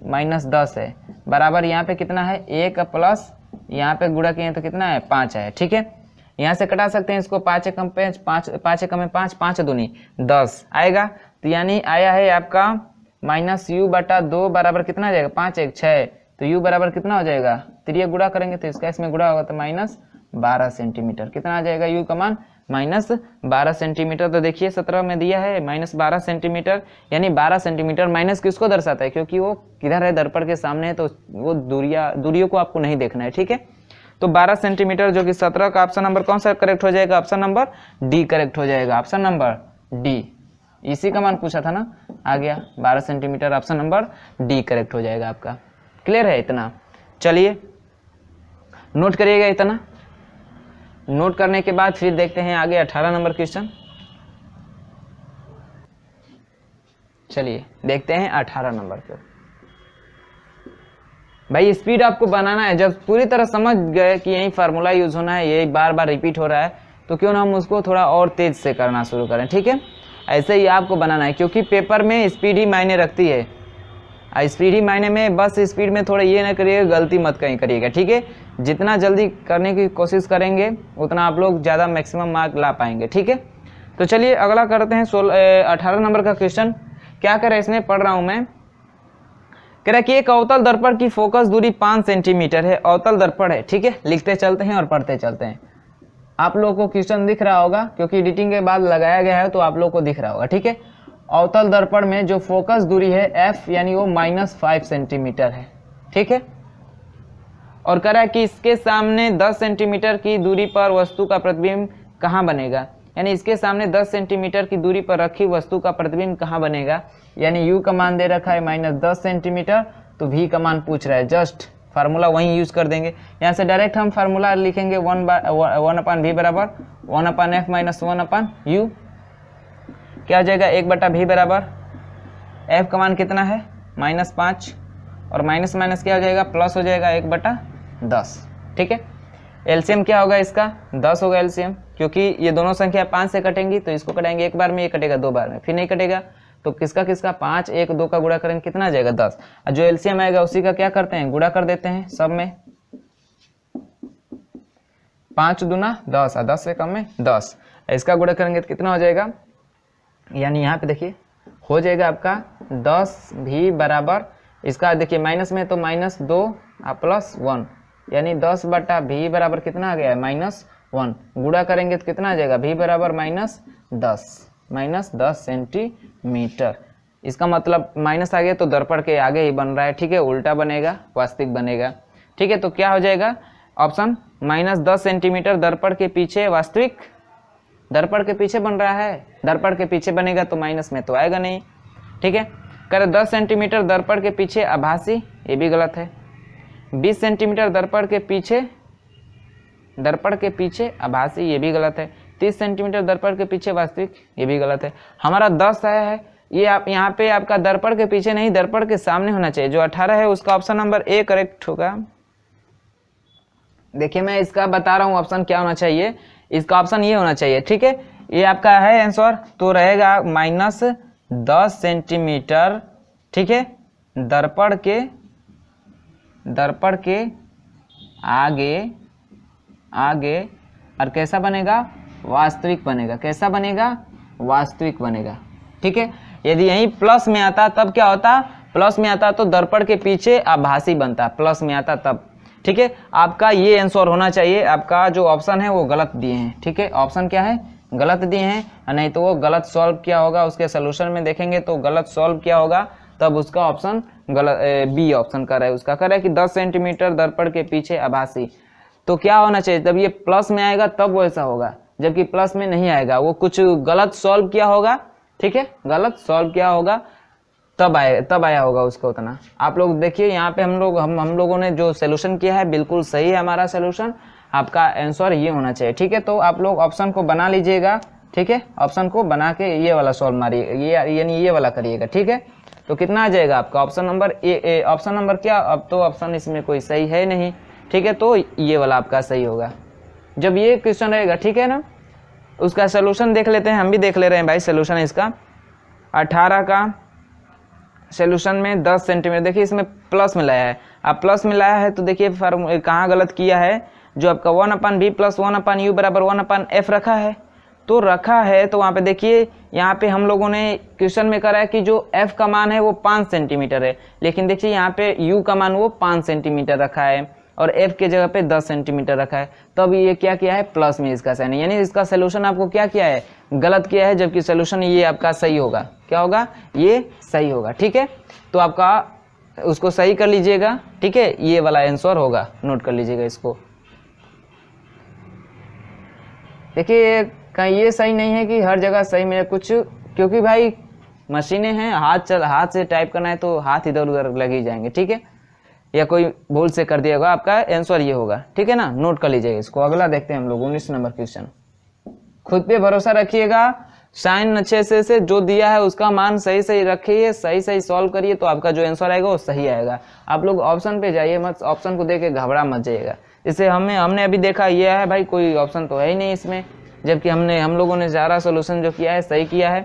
S1: -10 है, बराबर यहाँ पे कितना है? 1 प्लस यहाँ पे गुणा किए तो कितना है? 5 है। ठीक है, यहाँ से कटा सकते हैं इसको, 5 एकम 5, 5 एकम 5, 5 दूनी 10 आएगा। तो यानी आया है आपका -u/2 बराबर कितना आ जाएगा? 5 1 6। तो u बराबर कितना हो जाएगा? 3 गुणा करेंगे तो इसका इसमें गुणा होगा तो -12 सेंटीमीटर। कितना आ जाएगा u का मान? -12 सेंटीमीटर। तो देखिए 17 में दिया है -12 सेंटीमीटर, यानी 12 सेंटीमीटर माइनस किसको दर्शाता है? क्योंकि वो किधर है? दर्पण के सामने है, तो वो दूरियों को आपको नहीं देखना है। ठीक है, तो 12 सेंटीमीटर, जो कि 17 का ऑप्शन नंबर कौन सा करेक्ट हो जाएगा? ऑप्शन नंबर डी करेक्ट हो जाएगा। ऑप्शन नंबर डी, इसी का मान पूछा था ना, आ गया 12 centimetre, option number D correct हो जाएगा आपका। क्लियर है इतना? चलिए नोट करिएगा इतना। नोट करने के बाद फिर देखते हैं आगे 18 नंबर क्वेश्चन। चलिए देखते हैं 18 नंबर को। भाई स्पीड आपको बनाना है, जब पूरी तरह समझ गए कि यही फार्मूला यूज होना है, यही बार बार रिपीट हो रहा है, तो क्यों ना हम उसको थोड़ा और तेज से करना शुरू करें। ठीक है, ऐसे ही आपको बनाना है, क्योंकि पेपर में स्पीड ही मायने रखती है। स्पीड ही मायने में, बस स्पीड में थोड़ा ये ना करिएगा, गलती मत कहीं करिएगा, ठीक है। जितना जल्दी करने की कोशिश करेंगे उतना आप लोग ज़्यादा मैक्सिमम मार्क ला पाएंगे, ठीक है। तो चलिए अगला करते हैं 18 नंबर का क्वेश्चन। क्या करें इसमें, पढ़ रहा हूँ मैं। कह रहा है कि एक अवतल दर्पण की फोकस दूरी 5 सेंटीमीटर है, अवतल दर्पण है, ठीक है। लिखते चलते हैं और पढ़ते चलते हैं। आप लोगों को क्वेश्चन दिख रहा होगा क्योंकि एडिटिंग के बाद लगाया गया है, तो आप लोगों को दिख रहा होगा, ठीक है। अवतल दर्पण में जो फोकस दूरी है f यानी वो -5 सेंटीमीटर है, ठीक है। और कह रहा है कि इसके सामने 10 सेंटीमीटर की दूरी पर वस्तु का प्रतिबिंब कहाँ बनेगा, यानी इसके सामने 10 सेंटीमीटर की दूरी पर रखी वस्तु का प्रतिबिंब कहाँ बनेगा। यानी u का मान दे रखा है -10 सेंटीमीटर, तो v का मान पूछ रहा है। जस्ट फार्मूला वहीं यूज कर देंगे, यहाँ से डायरेक्ट हम फार्मूला लिखेंगे 1/v बराबर 1/f - 1/u। क्या हो जाएगा, 1/v बराबर f का मान कितना है -5, और माइनस माइनस क्या हो जाएगा, प्लस हो जाएगा 1/10, ठीक है। एलसीएम क्या होगा इसका, 10 होगा एलसीएम, क्योंकि ये दोनों संख्या 5 से कटेंगी, तो इसको कटाएंगे एक बार में, ये कटेगा 2 बार में, फिर नहीं कटेगा, तो किसका किसका 5 1 2 का गुणा करेंगे, कितना आ जाएगा 10। और जो एलसीएम आएगा उसी का क्या करते हैं, गुणा कर देते हैं सब में, 5 दूना 10 और 10 से कम में 10, इसका गुणा करेंगे तो कितना हो जाएगा, यानी यहाँ पे देखिए हो जाएगा आपका 10v बराबर, इसका देखिए माइनस में तो -2 और +1, यानी 10/v बराबर कितना आ गया है -1। गुणा करेंगे तो कितना आ जाएगा, v बराबर -10 सेंटीमीटर। इसका मतलब माइनस आ गया तो दर्पण के आगे ही बन रहा है, ठीक है, उल्टा बनेगा, वास्तविक बनेगा, ठीक है। तो क्या हो जाएगा ऑप्शन -10 सेंटीमीटर दर्पण के पीछे, वास्तविक दर्पण के पीछे बन रहा है, दर्पण के पीछे बनेगा तो माइनस में तो आएगा नहीं, ठीक है। कर 10 सेंटीमीटर दर्पण के पीछे आभासी, ये भी गलत है। 20 सेंटीमीटर दर्पण के पीछे आभासी, ये भी गलत है। 30 सेंटीमीटर दर्पण के पीछे वास्तविक, ये भी गलत है। हमारा 10 आया है, ये आप यहाँ पे आपका दर्पण के पीछे नहीं, दर्पण के सामने होना चाहिए। जो 18 है उसका ऑप्शन नंबर ए करेक्ट होगा। देखिए मैं इसका बता रहा हूँ ऑप्शन क्या होना चाहिए, इसका ऑप्शन ये होना चाहिए, ठीक है। ये आपका है आंसर, तो रहेगा -10 सेंटीमीटर, ठीक है, दर्पण के आगे और कैसा बनेगा, वास्तविक बनेगा। कैसा बनेगा, वास्तविक बनेगा, ठीक है। यदि यहीं प्लस में आता तब क्या होता, प्लस में आता तो दर्पण के पीछे आभासी बनता, प्लस में आता तब, ठीक है। आपका ये आंसर होना चाहिए। आपका जो ऑप्शन है वो गलत दिए हैं, ठीक है, ऑप्शन क्या है, गलत दिए हैं, नहीं तो वो गलत सॉल्व क्या होगा, उसके सोल्यूशन में देखेंगे तो गलत सॉल्व क्या होगा, तब उसका ऑप्शन गलत, बी ऑप्शन कर रहा है, उसका कर रहा है कि 10 सेंटीमीटर दर्पण के पीछे आभासी। तो क्या होना चाहिए, जब ये प्लस में आएगा तब वो ऐसा होगा, जबकि प्लस में नहीं आएगा, वो कुछ गलत सॉल्व किया होगा, ठीक है, गलत सॉल्व किया होगा तब आया होगा उसका उतना। आप लोग देखिए यहाँ पे हम लोगों ने जो सोल्यूशन किया है बिल्कुल सही है हमारा सोल्यूशन। आपका आंसर ये होना चाहिए, ठीक है। तो आप लोग ऑप्शन को बना लीजिएगा, ठीक है, ऑप्शन को बना के ये वाला सॉल्व मारिए, ये यानी ये वाला करिएगा, ठीक है। तो कितना आ जाएगा आपका option number A, option number क्या, अब तो ऑप्शन इसमें कोई सही है नहीं, ठीक है, तो ये वाला आपका सही होगा जब ये क्वेश्चन रहेगा, ठीक है ना। उसका सोल्यूशन देख लेते हैं, हम भी देख ले रहे हैं भाई सोल्यूशन इसका। 18 का सोल्यूशन में 10 सेंटीमीटर, देखिए इसमें प्लस मिलाया है, अब प्लस मिलाया है तो देखिए कहाँ गलत किया है, जो आपका 1/v + 1/u बराबर 1/f रखा है, तो रखा है तो वहाँ पे देखिए यहाँ पे हम लोगों ने क्वेश्चन में करा है कि जो f का मान है वो 5 सेंटीमीटर है, लेकिन देखिए यहाँ पे u का मान वो 5 सेंटीमीटर रखा है और f के जगह पे 10 सेंटीमीटर रखा है, तब ये क्या किया है, प्लस में इसका साइन, यानी इसका सोल्यूशन आपको क्या किया है, गलत किया है, जबकि सोल्यूशन ये आपका सही होगा। क्या होगा, ये सही होगा, ठीक है। तो आपका उसको सही कर लीजिएगा, ठीक है, ये वाला आंसर होगा, नोट कर लीजिएगा इसको। देखिए कहीं ये सही नहीं है कि हर जगह सही मिले कुछ, क्योंकि भाई मशीनें हैं, हाथ से टाइप करना है तो हाथ इधर उधर लग ही जाएंगे, ठीक है, या कोई भूल से कर दिया होगा, आपका आंसर ये होगा, ठीक है ना, नोट कर लीजिएगा इसको। अगला देखते हैं हम लोग 19 नंबर क्वेश्चन। खुद पे भरोसा रखिएगा, साइन अच्छे से जो दिया है उसका मान सही रखिए, सही सॉल्व करिए, तो आपका जो आंसर आएगा वो सही आएगा। आप लोग ऑप्शन पे जाइए मत, ऑप्शन को देख के घबरा मत जाइएगा। इसे हमने अभी देखा ये है भाई, कोई ऑप्शन तो है ही नहीं इसमें, जबकि हम लोगों ने सारा सोल्यूशन जो किया है सही किया है,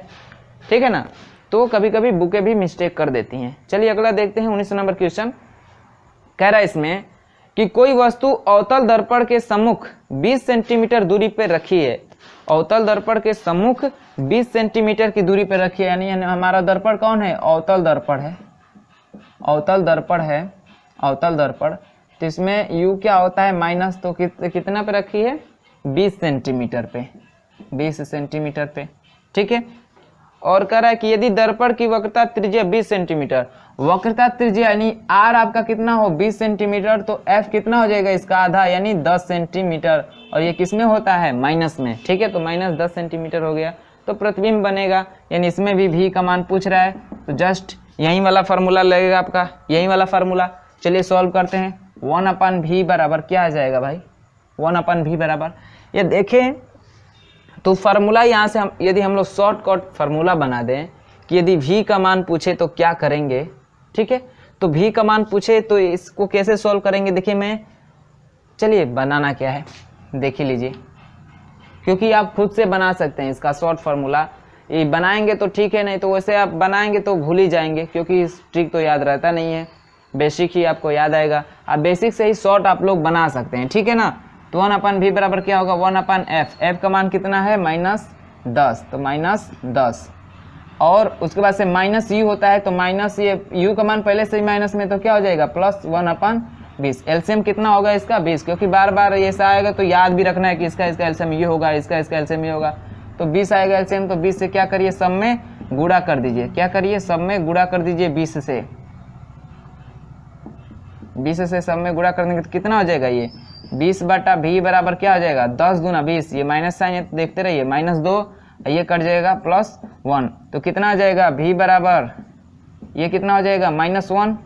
S1: ठीक है ना। तो कभी कभी बुकें भी मिस्टेक कर देती हैं। चलिए अगला देखते हैं 19 नंबर क्वेश्चन। कह रहा है इसमें कि कोई वस्तु अवतल दर्पण के सम्मुख 20 सेंटीमीटर दूरी पर रखी है। अवतल दर्पण के सम्मुख 20 सेंटीमीटर की दूरी पर रखी है, यानी हमारा दर्पण कौन है? अवतल दर्पण है। अवतल दर्पण है, अवतल दर्पण। तो इसमें u क्या होता है? माइनस। तो कितना पे रखी है? 20 सेंटीमीटर पे, 20 सेंटीमीटर पे, ठीक है। और कह रहा है कि यदि दर्पण की वक्रता त्रिज्या 20 सेंटीमीटर, वक्रता त्रिज्या यानी r आपका कितना हो? 20 सेंटीमीटर, तो f कितना हो जाएगा? इसका आधा यानी 10 सेंटीमीटर। और ये किस में होता है? माइनस में, ठीक है। तो माइनस 10 सेंटीमीटर हो गया, तो प्रतिबिंब बनेगा। यानी इसमें भी v का मान पूछ रहा है, तो जस्ट यही वाला फार्मूला लगेगा आपका, यही वाला फार्मूला। चलिए सॉल्व करते हैं। 1/v बराबर क्या आ जाएगा भाई? 1/v बराबर, ये देखें तो फार्मूला यहाँ से यदि हम लोग शॉर्टकट फार्मूला बना दें कि यदि v का मान पूछे तो क्या करेंगे, ठीक है। तो v का मान पूछे तो इसको कैसे सॉल्व करेंगे? देखिए मैं, चलिए बनाना क्या है देख ही लीजिए, क्योंकि आप खुद से बना सकते हैं इसका शॉर्ट फार्मूला। ये बनाएंगे तो ठीक है, नहीं तो वैसे आप बनाएंगे तो भूल ही जाएंगे, क्योंकि ट्रिक तो याद रहता नहीं है, बेसिक ही आपको याद आएगा। आप बेसिक से ही शॉर्ट आप लोग बना सकते हैं, ठीक है ना। तो 1/v बराबर क्या होगा? 1/f। f का मान कितना है? -10, तो -10। और उसके बाद से माइनस u होता है, तो माइनस ये u का मान पहले से ही माइनस में, तो क्या हो जाएगा? प्लस 1/20। एलसीएम कितना होगा इसका? 20, क्योंकि बार बार ऐसा आएगा तो याद भी रखना है कि इसका एलसीएम ये होगा, इसका एलसीएम ये होगा। तो 20 आएगा एलसीएम, तो 20 से क्या करिए? सब में गुणा कर दीजिए। क्या करिए? सब में गुणा कर दीजिए 20 से। 20 से सब में गुणा करने के कितना हो जाएगा? ये 20/v बराबर क्या हो जाएगा? 10 दूना 20। ये माइनस साइन देखते रहिए, -2, ये कट जाएगा +1, तो कितना आ जाएगा? v बराबर ये कितना हो जाएगा? -1,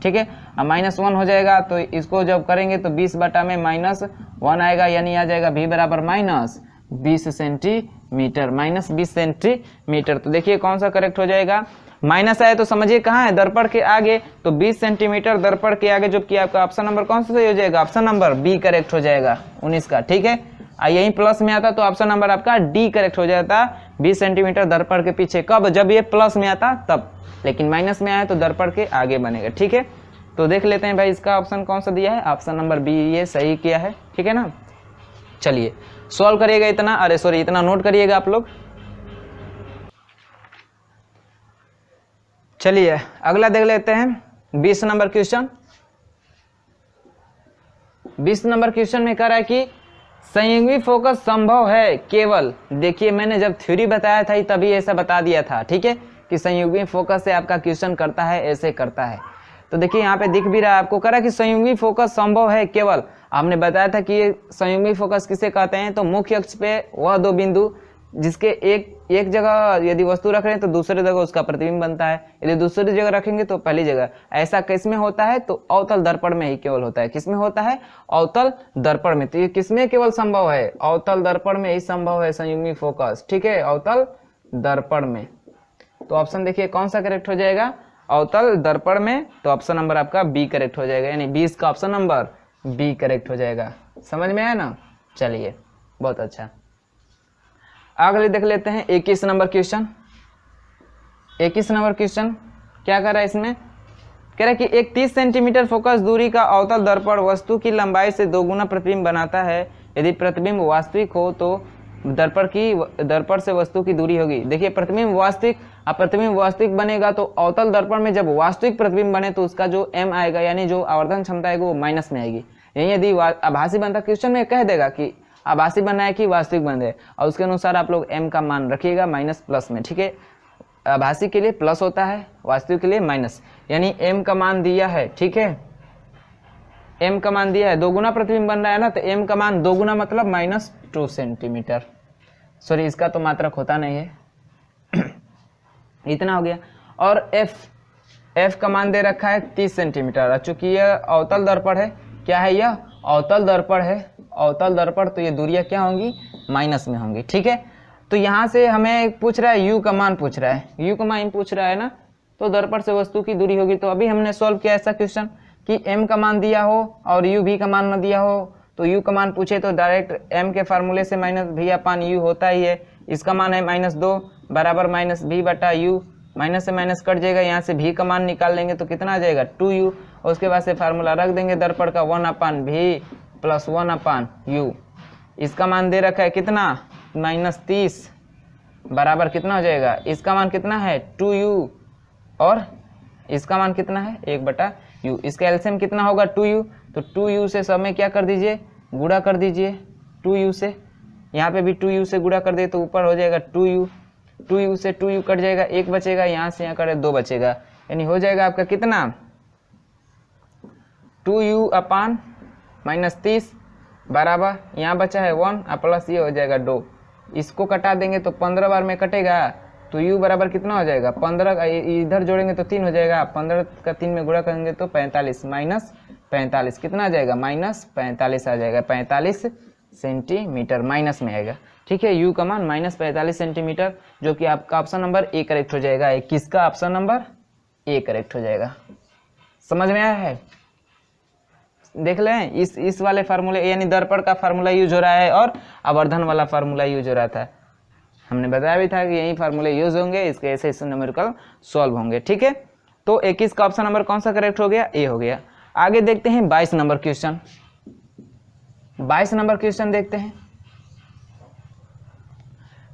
S1: ठीक है। अब -1 हो जाएगा, तो इसको जब करेंगे तो 20 में -1 आएगा, यानी आ जाएगा v बराबर -20 सेंटीमीटर, -20 सेंटीमीटर। तो देखिए कौन सा करेक्ट हो जाएगा? माइनस आए तो समझिए कहाँ है? दर्पण के आगे, तो 20 सेंटीमीटर दर्पण के आगे, जो कि आपका ऑप्शन नंबर कौन सा सही हो जाएगा? ऑप्शन नंबर बी करेक्ट हो जाएगा 19 का, ठीक है। यही प्लस में आता तो ऑप्शन नंबर आपका डी करेक्ट हो जाता, 20 सेंटीमीटर दर्पण के पीछे। कब? जब ये प्लस में आता तब, लेकिन माइनस में आया तो दर्पण के आगे बनेगा, ठीक है। तो देख लेते हैं भाई इसका ऑप्शन कौन सा दिया है? ऑप्शन नंबर बी ये सही किया है, ठीक है ना। चलिए सॉल्व करिएगा इतना, अरे सॉरी इतना नोट करिएगा आप लोग। चलिए अगला देख लेते हैं 20 नंबर क्वेश्चन। 20 नंबर क्वेश्चन में कह रहा है कि संयुग्मी फोकस संभव है केवल, देखिए मैंने जब थ्योरी बताया था तभी ऐसा बता दिया था, ठीक है, कि संयुग्मी फोकस से आपका क्वेश्चन करता है, ऐसे करता है। तो देखिए यहाँ पे दिख भी रहा है आपको, कह रहा है कि संयुग्मी फोकस संभव है केवल। हमने बताया था कि ये संयुग्मी फोकस किसे कहते हैं? तो मुख्य अक्ष पे वह दो बिंदु जिसके एक जगह यदि वस्तु रख रहे हैं तो दूसरी जगह उसका प्रतिबिंब बनता है, यदि दूसरी जगह रखेंगे तो पहली जगह। ऐसा किसमें होता है? तो अवतल दर्पण में ही केवल होता है। किसमें होता है? अवतल दर्पण में। तो ये किसमें केवल संभव है? अवतल दर्पण में ही संभव है संयुग्मी फोकस, ठीक है, अवतल दर्पण में। तो ऑप्शन देखिए कौन सा करेक्ट हो जाएगा? अवतल दर्पण में। तो ऑप्शन नंबर आपका बी करेक्ट हो जाएगा, यानी 20 का ऑप्शन नंबर बी करेक्ट हो जाएगा। समझ में आया ना? चलिए बहुत अच्छा। अगले देख लेते हैं 21 नंबर क्वेश्चन। 21 नंबर क्वेश्चन क्या कर रहा है इसमें? कह रहा है कि एक 30 सेंटीमीटर फोकस दूरी का अवतल दर्पण वस्तु की लंबाई से 2 गुना प्रतिबिंब बनाता है। यदि प्रतिबिंब वास्तविक हो तो दर्पण से वस्तु की दूरी होगी। देखिए प्रतिबिंब वास्तविक, अब प्रतिबिंब वास्तविक बनेगा तो अवतल दर्पण में जब वास्तविक प्रतिबिंब बने तो उसका जो m आएगा, यानी जो आवर्धन क्षमता आएगी वो माइनस में आएगी। यही यदि आभासी बनता, क्वेश्चन में कह देगा कि आभासी बनना है कि वास्तविक बन है, और उसके अनुसार आप लोग m का मान रखिएगा माइनस प्लस में, ठीक है। आभासी के लिए प्लस होता है, वास्तविक के लिए माइनस, यानी m का मान दिया है, ठीक है। m का मान दिया है, 2 गुना प्रतिबिंब बन रहा है ना, तो m का मान 2 गुना मतलब -2 सेंटीमीटर। सॉरी इसका तो मात्रक होता नहीं है इतना हो गया। और f का मान दे रखा है 30 सेंटीमीटर। चूंकि यह अवतल दर्पण है, क्या है यह? अवतल दर्पण है, अवतल दर्पण, तो ये दूरियां क्या होंगी? माइनस में होंगी, ठीक है। तो यहाँ से हमें पूछ रहा है u का मान पूछ रहा है, u का मान पूछ रहा है ना, तो दर्पण से वस्तु की दूरी होगी। तो अभी हमने सॉल्व किया ऐसा क्वेश्चन कि m का मान दिया हो और u v का मान न दिया हो, तो u का मान पूछे तो डायरेक्ट m के फार्मूले से -v/u होता ही है। इसका मान है -2 बराबर -v/u माइनस से माइनस कट जाएगा, यहाँ से भी का मान निकाल लेंगे तो कितना आ जाएगा 2u, और उसके बाद से फार्मूला रख देंगे दर्पण का 1/v प्लस 1/u। इसका मान दे रखा है कितना -30 बराबर कितना हो जाएगा, इसका मान कितना है 2u और इसका मान कितना है 1/u। इसका एलसीएम कितना होगा 2u, तो 2u से सब में क्या कर दीजिए गुणा कर दीजिए 2u से, यहाँ पे भी 2u से गुणा कर दे तो ऊपर हो जाएगा 2u से 2u कट जाएगा, 1 बचेगा, यहाँ से यहाँ करे 2 बचेगा, यानी हो जाएगा आपका कितना 2u/-30 बराबर यहाँ बचा है 1 और प्लस ये हो जाएगा 2। इसको कटा देंगे तो 15 बार में कटेगा, तो u बराबर कितना हो जाएगा 15, इधर जोड़ेंगे तो 3 हो जाएगा, 15 का 3 में गुणा करेंगे तो 45 -45 कितना आ जाएगा -45 आ जाएगा, 45 सेंटीमीटर माइनस में आएगा। ठीक है, u का मान -45 सेंटीमीटर, जो कि आपका ऑप्शन नंबर ए करेक्ट हो जाएगा। किसका ऑप्शन नंबर ए करेक्ट हो जाएगा। समझ में आया है? देख लें इस वाले फार्मूले यानी दर्पण का फार्मूला यूज हो रहा है और आवर्धन वाला फार्मूला यूज हो रहा था। हमने बताया भी था कि यही फार्मूले यूज होंगे, इसके ऐसे न्यूमेरिकल सॉल्व होंगे। ठीक है, तो 21 का ऑप्शन नंबर कौन सा करेक्ट हो गया, ए हो गया। आगे देखते हैं 22 नंबर क्वेश्चन। 22 नंबर क्वेश्चन देखते हैं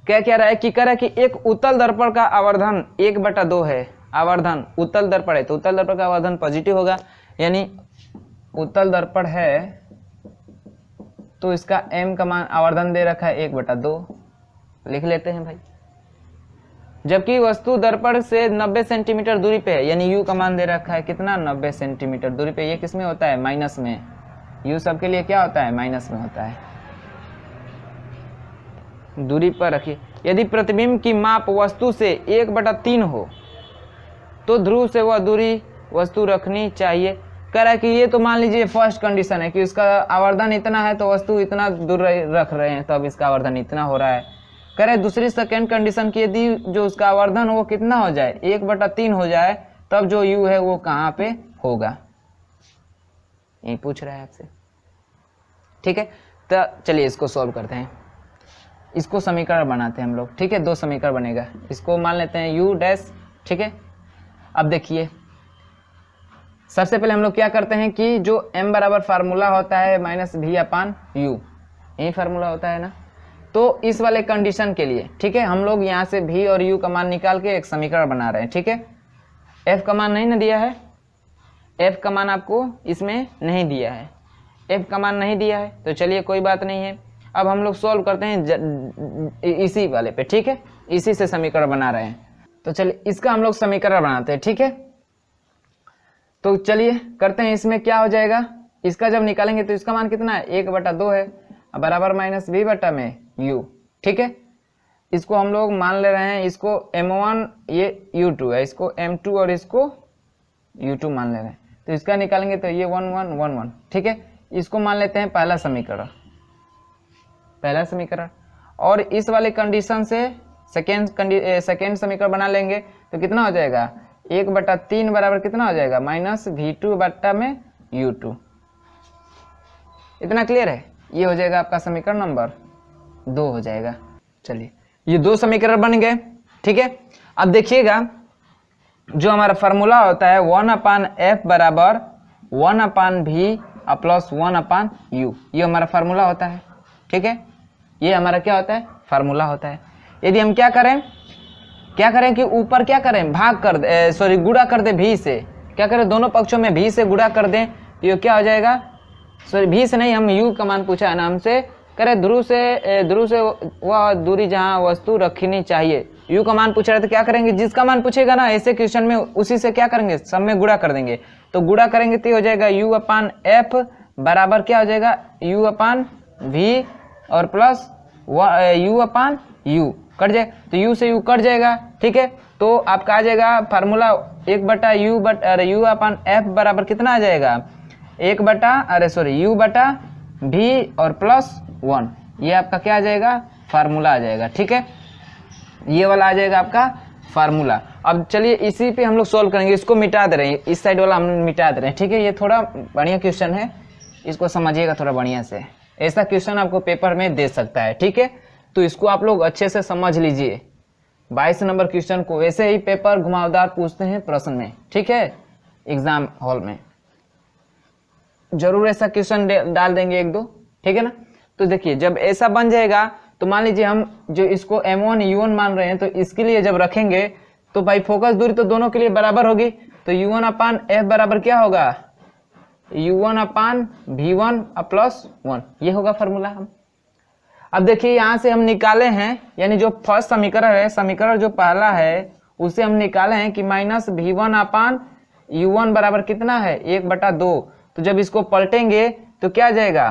S1: क्या कह रहा है कि कह रहा है कि एक उत्तल दर्पण का आवर्धन 1/2 है। आवर्धन उत्तल दर्पण है तो उत्तल दर्पण का आवर्धन पॉजिटिव होगा, यानी उत्तल दर्पण है तो इसका m का मान आवर्धन दे रखा है 1/2, लिख लेते हैं भाई। जबकि वस्तु दर्पण से 90 सेंटीमीटर दूरी पे है, यानी u का मान दे रखा है कितना 90 सेंटीमीटर दूरी पे। ये किस में होता है माइनस में, u सबके लिए क्या होता है माइनस में होता है। दूरी पर रखिए। यदि प्रतिबिंब की माप वस्तु से 1/3 हो तो ध्रुव से वह दूरी वस्तु रखनी चाहिए। कह रहा है कि ये तो मान लीजिए फर्स्ट कंडीशन है कि उसका आवर्धन इतना है तो वस्तु इतना दूर रख रहे हैं, तब इसका आवर्धन इतना हो रहा है। कह रहे दूसरी सेकेंड कंडीशन की यदि जो उसका आवर्धन वो कितना हो जाए 1/3 हो जाए, तब जो u है वो कहाँ पे होगा, यही पूछ रहा है आपसे। ठीक है, तो चलिए इसको सॉल्व करते हैं। इसको समीकरण बनाते हैं हम लोग। ठीक है, 2 समीकरण बनेगा। इसको मान लेते हैं u डैश। ठीक है, अब देखिए सबसे पहले हम लोग क्या करते हैं कि जो m बराबर फार्मूला होता है -v/u, यही फार्मूला होता है ना। तो इस वाले कंडीशन के लिए ठीक है हम लोग यहाँ से v और u का मान निकाल के एक समीकरण बना रहे हैं। ठीक है, f का मान नहीं ना दिया है, f का मान आपको इसमें नहीं दिया है, f का मान नहीं दिया है तो चलिए कोई बात नहीं है। अब हम लोग सॉल्व करते हैं इसी वाले पे। ठीक है, इसी से समीकरण बना रहे हैं, तो चलिए इसका हम लोग समीकरण बनाते हैं। ठीक है, तो चलिए करते हैं। इसमें क्या हो जाएगा, इसका जब निकालेंगे तो इसका मान कितना है 1/2 है बराबर -v/u। ठीक है, इसको हम लोग मान ले रहे हैं, इसको m1 ये u2 है, इसको m2 और इसको u2 मान ले रहे हैं, तो इसका निकालेंगे तो ये 1 1 1 1। ठीक है, इसको मान लेते हैं पहला समीकरण, और इस वाले कंडीशन से सेकेंड समीकरण बना लेंगे तो कितना हो जाएगा 1/3 बराबर कितना हो जाएगा -v2/u2। इतना क्लियर है, ये हो जाएगा आपका समीकरण नंबर 2 हो जाएगा। चलिए ये 2 समीकरण बन गए। ठीक है, अब देखिएगा जो हमारा फार्मूला होता है 1/f बराबर 1/v प्लस 1/u, ये हमारा फार्मूला होता है। ठीक है, ये हमारा क्या होता है फार्मूला होता है। यदि हम क्या करें कि ऊपर क्या करें भाग कर दे, सॉरी गुणा कर दे v से, क्या करें दोनों पक्षों में v से गुणा कर दें, ये क्या हो जाएगा, सॉरी v से नहीं, हम u का मान पूछा है ना हमसे, करें ध्रुव से वह दूरी जहां वस्तु रखनी चाहिए। u का मान पूछ रहे थे, क्या करेंगे जिसका मान पूछेगा ना ऐसे क्वेश्चन में उसी से क्या करेंगे सब में गुणा कर देंगे। तो गुणा करेंगे तो हो जाएगा u/f बराबर क्या हो जाएगा u/v और प्लस u/u कट जाए, तो u से u कट जाएगा। ठीक है, तो आपका आ जाएगा फार्मूला 1/u/f बराबर कितना आ जाएगा u/v और प्लस 1, ये आपका क्या आ जाएगा फार्मूला आ जाएगा। ठीक है, ये वाला आ जाएगा आपका फार्मूला। अब चलिए इसी पे हम लोग सॉल्व करेंगे, इसको मिटा दे रहे हैं, इस साइड वाला हम मिटा दे रहे हैं। ठीक है, ये थोड़ा बढ़िया क्वेश्चन है, इसको समझिएगा थोड़ा बढ़िया से, ऐसा क्वेश्चन आपको पेपर में दे सकता है। ठीक है, तो इसको आप लोग अच्छे से समझ लीजिए, 22 नंबर क्वेश्चन को वैसे ही पेपर घुमावदार पूछते हैं प्रश्न में, ठीक है, एग्जाम हॉल में जरूर ऐसा क्वेश्चन डाल देंगे एक दो, ठीक है ना। तो देखिए जब ऐसा बन जाएगा तो मान लीजिए हम जो इसको m1 u1 मान रहे हैं, तो इसके लिए जब रखेंगे तो भाई फोकस दूरी तो दोनों के लिए बराबर होगी, तो u1 अपान f बराबर क्या होगा, u1 अपान v1 प्लस 1, ये होगा फॉर्मूला। हम अब देखिए यहाँ से हम निकाले हैं, यानी जो फर्स्ट समीकरण है, समीकरण जो पहला है उसे हम निकाले हैं कि माइनस v1 अपान u1 बराबर कितना है 1/2। तो जब इसको पलटेंगे तो क्या जाएगा,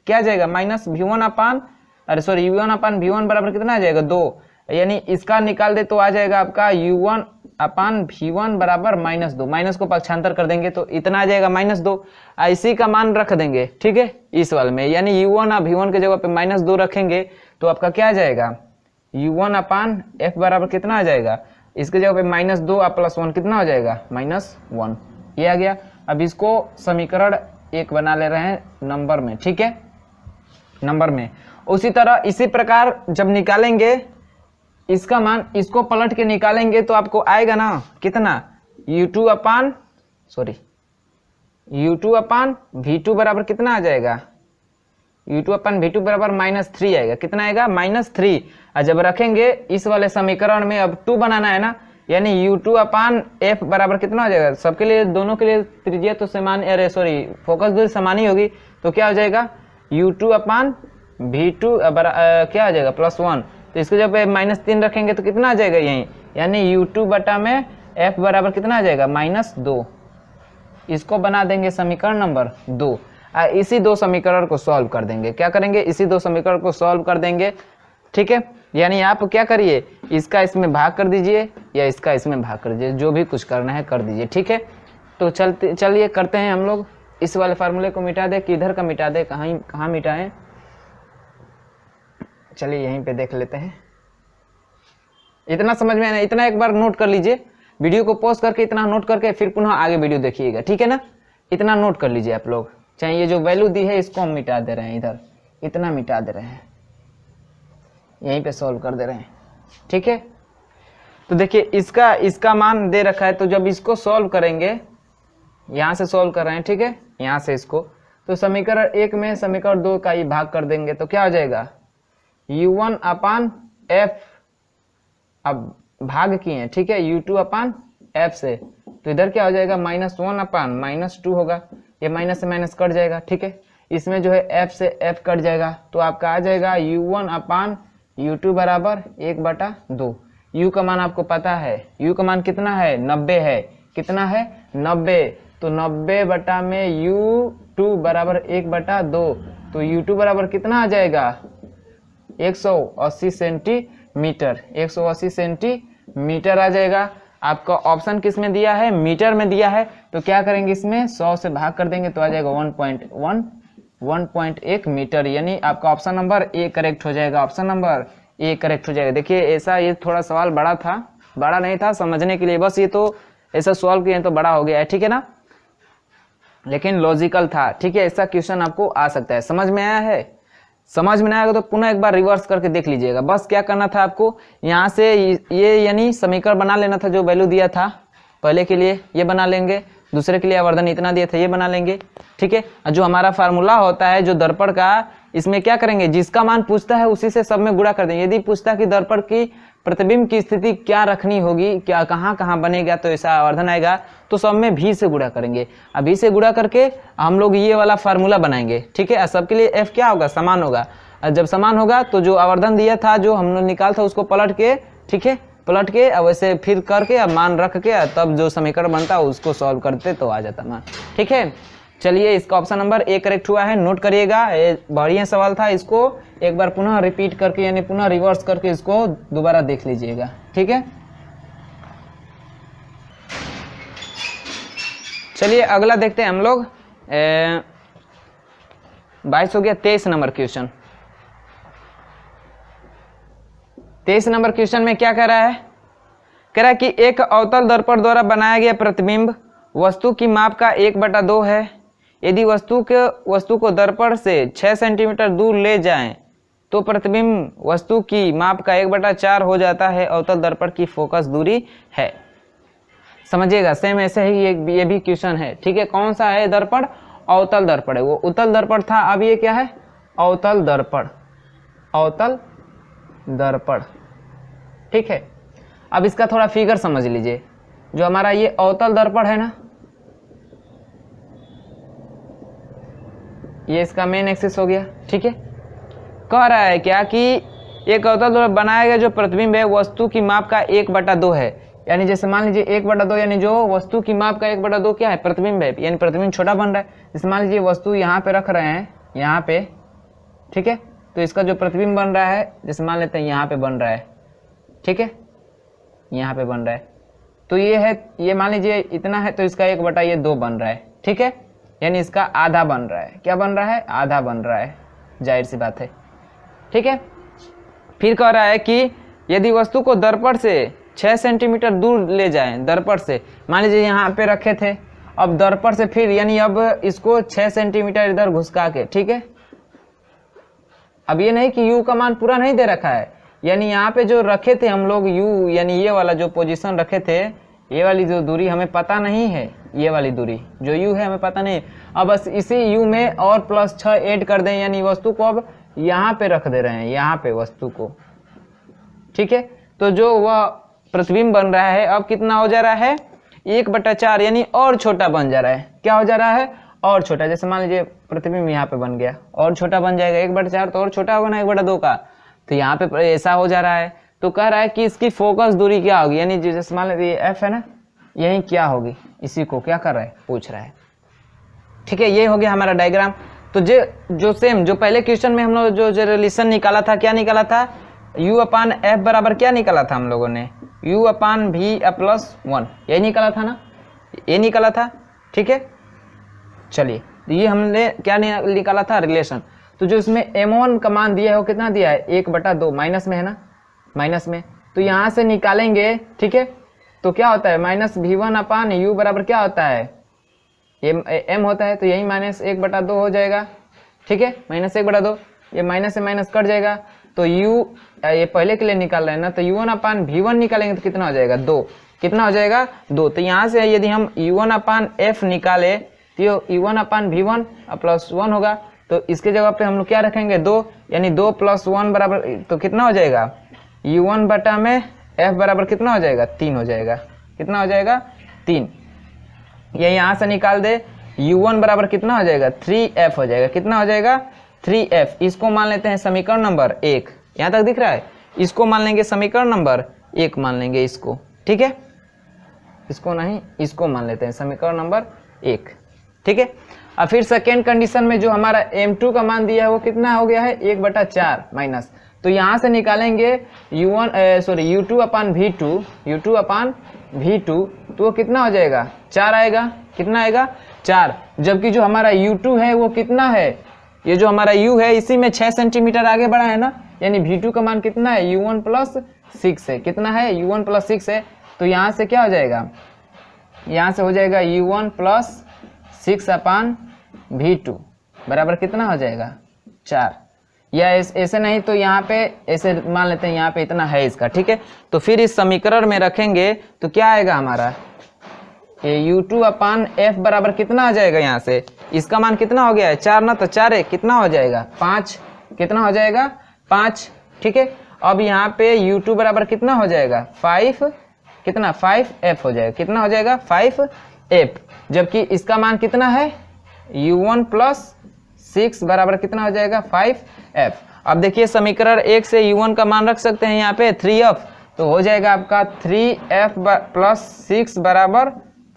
S1: क्या जाएगा माइनस v1 अपान u1 अपान v1 बराबर कितना आ जाएगा 2, यानी इसका निकाल दे तो आ जाएगा आपका u1 अपान v1 बराबर -2, माइनस को पक्षांतर कर देंगे तो इतना आ जाएगा -2, इसी का मान रख देंगे, ठीक है, इस वाले में, यानी u1 और v1 के जगह पे -2 रखेंगे तो आपका क्या आ जाएगा u1 अपान f बराबर कितना आ जाएगा, इसके जगह पे -2 और +1 कितना हो जाएगा -1, ये आ गया। अब इसको समीकरण 1 बना ले रहे हैं नंबर में, ठीक है, नंबर में। उसी तरह इसी प्रकार जब निकालेंगे इसका मान, इसको पलट के निकालेंगे तो आपको आएगा ना कितना u2 अपान v2 बराबर कितना आ जाएगा, u2 अपान v2 बराबर -3 आएगा, कितना आएगा -3। और जब रखेंगे इस वाले समीकरण में अब 2 बनाना है ना, यानी u2 अपान f बराबर कितना हो जाएगा, सबके लिए दोनों के लिए त्रिज्या तो समान, फोकस दूरी समान ही होगी, तो क्या हो जाएगा u2 अपान v2 क्या आ जाएगा +1, तो इसको जब -3 रखेंगे तो कितना आ जाएगा यहीं, यानी u2 बटा में f बराबर कितना आ जाएगा -2। इसको बना देंगे समीकरण नंबर 2। इसी 2 समीकरण को सॉल्व कर देंगे, क्या करेंगे, इसी 2 समीकरण को सॉल्व कर देंगे, ठीक है। यानी आप क्या करिए, इसका इसमें भाग कर दीजिए या इसका इसमें भाग कर दीजिए, जो भी कुछ करना है कर दीजिए, ठीक है। तो चलिए करते हैं हम लोग, इस वाले फार्मूले को मिटा दे, किधर का मिटा दे, कहाँ मिटाएं, चलिए यहीं पे देख लेते हैं। इतना समझ में आना, इतना एक बार नोट कर लीजिए, वीडियो को पॉज करके इतना नोट करके फिर पुनः आगे वीडियो देखिएगा, ठीक है ना। इतना नोट कर लीजिए आप लोग, चाहे ये जो वैल्यू दी है इसको हम मिटा दे रहे हैं, इधर इतना मिटा दे रहे हैं, यहीं पे सॉल्व कर दे रहे हैं, ठीक है। तो देखिए इसका मान दे रखा है, तो जब इसको सॉल्व करेंगे, यहाँ से सॉल्व कर रहे हैं, ठीक है, यहाँ से इसको, तो समीकरण 1 में समीकरण 2 का ही भाग कर देंगे तो क्या हो जाएगा u1 अपान f, अब भाग किए हैं, ठीक है, u2 अपान f से, तो इधर क्या हो जाएगा -1 अपान -2 होगा, ये माइनस से माइनस कट जाएगा, ठीक है। इसमें जो है f से f कट जाएगा तो आपका आ जाएगा u1 अपान u2 बराबर 1/2। u का मान आपको पता है, u का मान कितना है 90 है, कितना है 90, तो 90 बटा में u2 बराबर 1/2, तो u2 बराबर कितना आ जाएगा 180 सेंटीमीटर, 180 सेंटीमीटर आ जाएगा। आपका ऑप्शन किस में दिया है, मीटर में दिया है, तो क्या करेंगे इसमें 100 से भाग कर देंगे तो आ जाएगा 1.1 मीटर, यानी आपका ऑप्शन नंबर ए करेक्ट हो जाएगा, ऑप्शन नंबर ए करेक्ट हो जाएगा। देखिए ऐसा, ये थोड़ा सवाल बड़ा था, बड़ा नहीं था समझने के लिए, बस ये तो ऐसा सॉल्व किए तो बड़ा हो गया है, ठीक है ना, लेकिन लॉजिकल था, ठीक है। ऐसा क्वेश्चन आपको आ सकता है, समझ में आया है, समझ में नहीं आएगा तो पुनः एक बार रिवर्स करके देख लीजिएगा। बस क्या करना था आपको, यहाँ से ये यानी समीकरण बना लेना था, जो वैल्यू दिया था पहले के लिए ये बना लेंगे, दूसरे के लिए आवर्धन इतना दिया था ये बना लेंगे, ठीक है। जो हमारा फार्मूला होता है जो दर्पण का, इसमें क्या करेंगे, जिसका मान पूछता है उसी से सब में गुणा कर देंगे। यदि पूछता है कि दर्पण की प्रतिबिंब की स्थिति क्या रखनी होगी, क्या कहाँ कहाँ बनेगा, तो ऐसा आवर्धन आएगा, तो सब में भी से गुणा करेंगे। अभी से गुणा करके हम लोग ये वाला फार्मूला बनाएंगे, ठीक है। सबके लिए f क्या होगा, समान होगा, जब समान होगा तो जो आवर्धन दिया था जो हमने निकाल था उसको पलट के, ठीक है, पलट के अब वैसे फिर करके अब मान रख के तब जो समीकरण बनता है उसको सॉल्व करते तो आ जाता मान, ठीक है। चलिए इसका ऑप्शन नंबर ए करेक्ट हुआ है, नोट करिएगा, बढ़िया सवाल था, इसको एक बार पुनः रिपीट करके यानी पुनः रिवर्स करके इसको दोबारा देख लीजिएगा, ठीक है। चलिए अगला देखते हैं हम लोग, 22 हो गया, 23 नंबर क्वेश्चन। 23 नंबर क्वेश्चन में क्या कह रहा है, कह रहा है कि एक अवतल दर्पण द्वारा बनाया गया प्रतिबिंब वस्तु की माप का 1/2 है। यदि वस्तु को दर्पण से 6 सेंटीमीटर दूर ले जाएं तो प्रतिबिंब वस्तु की माप का 1/4 हो जाता है अवतल दर्पण की फोकस दूरी है। समझिएगा, सेम ऐसे ही ये भी क्वेश्चन है। ठीक है, कौन सा है दर्पण? अवतल दर्पण है। वो उत्तल दर्पण था, अब ये क्या है? अवतल दर्पण। अवतल दर्पण। ठीक है, अब इसका थोड़ा फिगर समझ लीजिए। जो हमारा ये अवतल दर्पण है ना, ये इसका मेन एक्सिस हो गया। ठीक है, कह रहा है क्या कि एक अवतल दर्पण बनाया गया जो प्रतिबिंब है वस्तु की माप का 1/2 है। यानी जैसे मान लीजिए 1/2, यानी जो वस्तु की माप का 1/2 क्या है? प्रतिबिंब है। यानी प्रतिबिंब छोटा बन रहा है। जैसे मान लीजिए वस्तु यहाँ पे रख रहे हैं, यहाँ पे, ठीक है, तो इसका जो प्रतिबिंब बन रहा है, जैसे मान लेते हैं यहाँ पे बन रहा है, ठीक है, यहाँ पे बन रहा है, तो ये है, ये मान लीजिए इतना है, तो इसका 1/2 बन रहा है। ठीक है, यानी इसका आधा बन रहा है। क्या बन रहा है? आधा बन रहा है, जाहिर सी बात है। ठीक है, फिर कह रहा है कि यदि वस्तु को दर्पण से 6 सेंटीमीटर दूर ले जाएं, दर्पण से, मान लीजिए यहाँ पे रखे थे, अब दर्पण से फिर, यानी अब इसको 6 सेंटीमीटर इधर घुसका के, ठीक है, अब ये नहीं कि u का मान पूरा नहीं दे रखा है, यानी यहाँ पे जो रखे थे हम लोग u, यानी ये वाला जो पोजीशन रखे थे, ये वाली जो दूरी हमें पता नहीं है, ये वाली दूरी जो u है हमें पता नहीं। अब बस इसी u में और +6 ऐड कर दें, यानी वस्तु को अब यहाँ पे रख दे रहे हैं, यहाँ पे वस्तु को। ठीक है, तो जो वह प्रतिबिंब बन रहा है अब कितना हो जा रहा है? 1/4, यानी और छोटा बन जा रहा है। क्या हो जा रहा है? और छोटा। जैसे मान लीजिए प्रतिबिंब यहाँ पे बन गया, और छोटा बन जाएगा। 1/4 तो और छोटा होगा ना 1/2 का, तो यहाँ पे ऐसा हो जा रहा है। तो कह रहा है कि इसकी फोकस दूरी क्या होगी, यानी जैसे मान लीजिए एफ है ना, यही क्या होगी, इसी को क्या कर रहा है? पूछ रहा है। ठीक है, ये हो गया हमारा डायग्राम। तो जो सेम जो पहले क्वेश्चन में हम लोग जो रिलेशन निकाला था, क्या निकाला था? U/F बराबर क्या निकाला था हम लोगों ने? U/V+1, यही निकाला था ना, ये निकाला था। ठीक है, चलिए, ये हमने क्या निकाला था? रिलेशन। तो जो इसमें M1 का मान दिया है वो कितना दिया है? 1/2, माइनस में है ना, माइनस में, तो यहाँ से निकालेंगे। ठीक है, तो क्या होता है? -V1/U बराबर क्या होता है? M होता है, तो यही -1/2 हो जाएगा। ठीक है, -1/2, ये माइनस से माइनस कट जाएगा, तो U, ये पहले के लिए निकाल रहे हैं ना, तो U1/V1 निकालेंगे तो कितना हो जाएगा? 2। कितना हो जाएगा? 2। तो यहाँ से यदि हम U1/F निकाले तो U1/V1 +1 होगा, तो इसके जगह पे हम लोग क्या रखेंगे? 2, यानी 2 + 1 बराबर, तो कितना हो जाएगा? U1/F बराबर कितना हो जाएगा? 3 हो जाएगा। कितना हो जाएगा? 3। ये यहाँ से निकाल दे, U1 बराबर कितना हो जाएगा? 3F हो जाएगा। कितना हो जाएगा? 3F। इसको मान लेते हैं समीकरण नंबर 1। यहाँ तक दिख रहा है? इसको मान लेंगे समीकरण नंबर 1, मान लेंगे इसको। ठीक है, इसको नहीं, इसको मान लेते हैं समीकरण नंबर 1। ठीक है, अब फिर सेकेंड कंडीशन में जो हमारा M2 का मान दिया है वो कितना हो गया है? 1/4 माइनस, तो यहाँ से निकालेंगे U2/V2, U2/V2, तो वो कितना हो जाएगा? 4 आएगा। कितना आएगा? 4। जबकि जो हमारा U2 है वो कितना है? ये जो हमारा U है इसी में 6 सेंटीमीटर आगे बढ़ा है ना, यानी V2 का मान कितना है? U1+6 है। कितना है? U1+6 है। तो यहाँ से क्या हो जाएगा? यहाँ से हो जाएगा U1+6/V2 बराबर कितना हो जाएगा? 4। या ऐसे नहीं तो यहाँ पे ऐसे मान लेते हैं, यहाँ पे इतना है इसका। ठीक है, तो फिर इस समीकरण में रखेंगे तो क्या आएगा हमारा? U2/F बराबर कितना आ जाएगा? यहाँ से इसका मान कितना हो गया है? 4 ना, तो 4 है, कितना हो जाएगा? 5। कितना हो जाएगा? 5। ठीक है, अब यहाँ पे U2 बराबर कितना हो जाएगा? 5, कितना? 5F हो जाएगा। कितना हो जाएगा? 5F। जबकि इसका मान कितना है? U1+6 बराबर कितना हो जाएगा? 5F। अब देखिए समीकरण 1 से U1 का मान रख सकते हैं यहाँ पे 3F, तो हो जाएगा आपका 3F+6 बराबर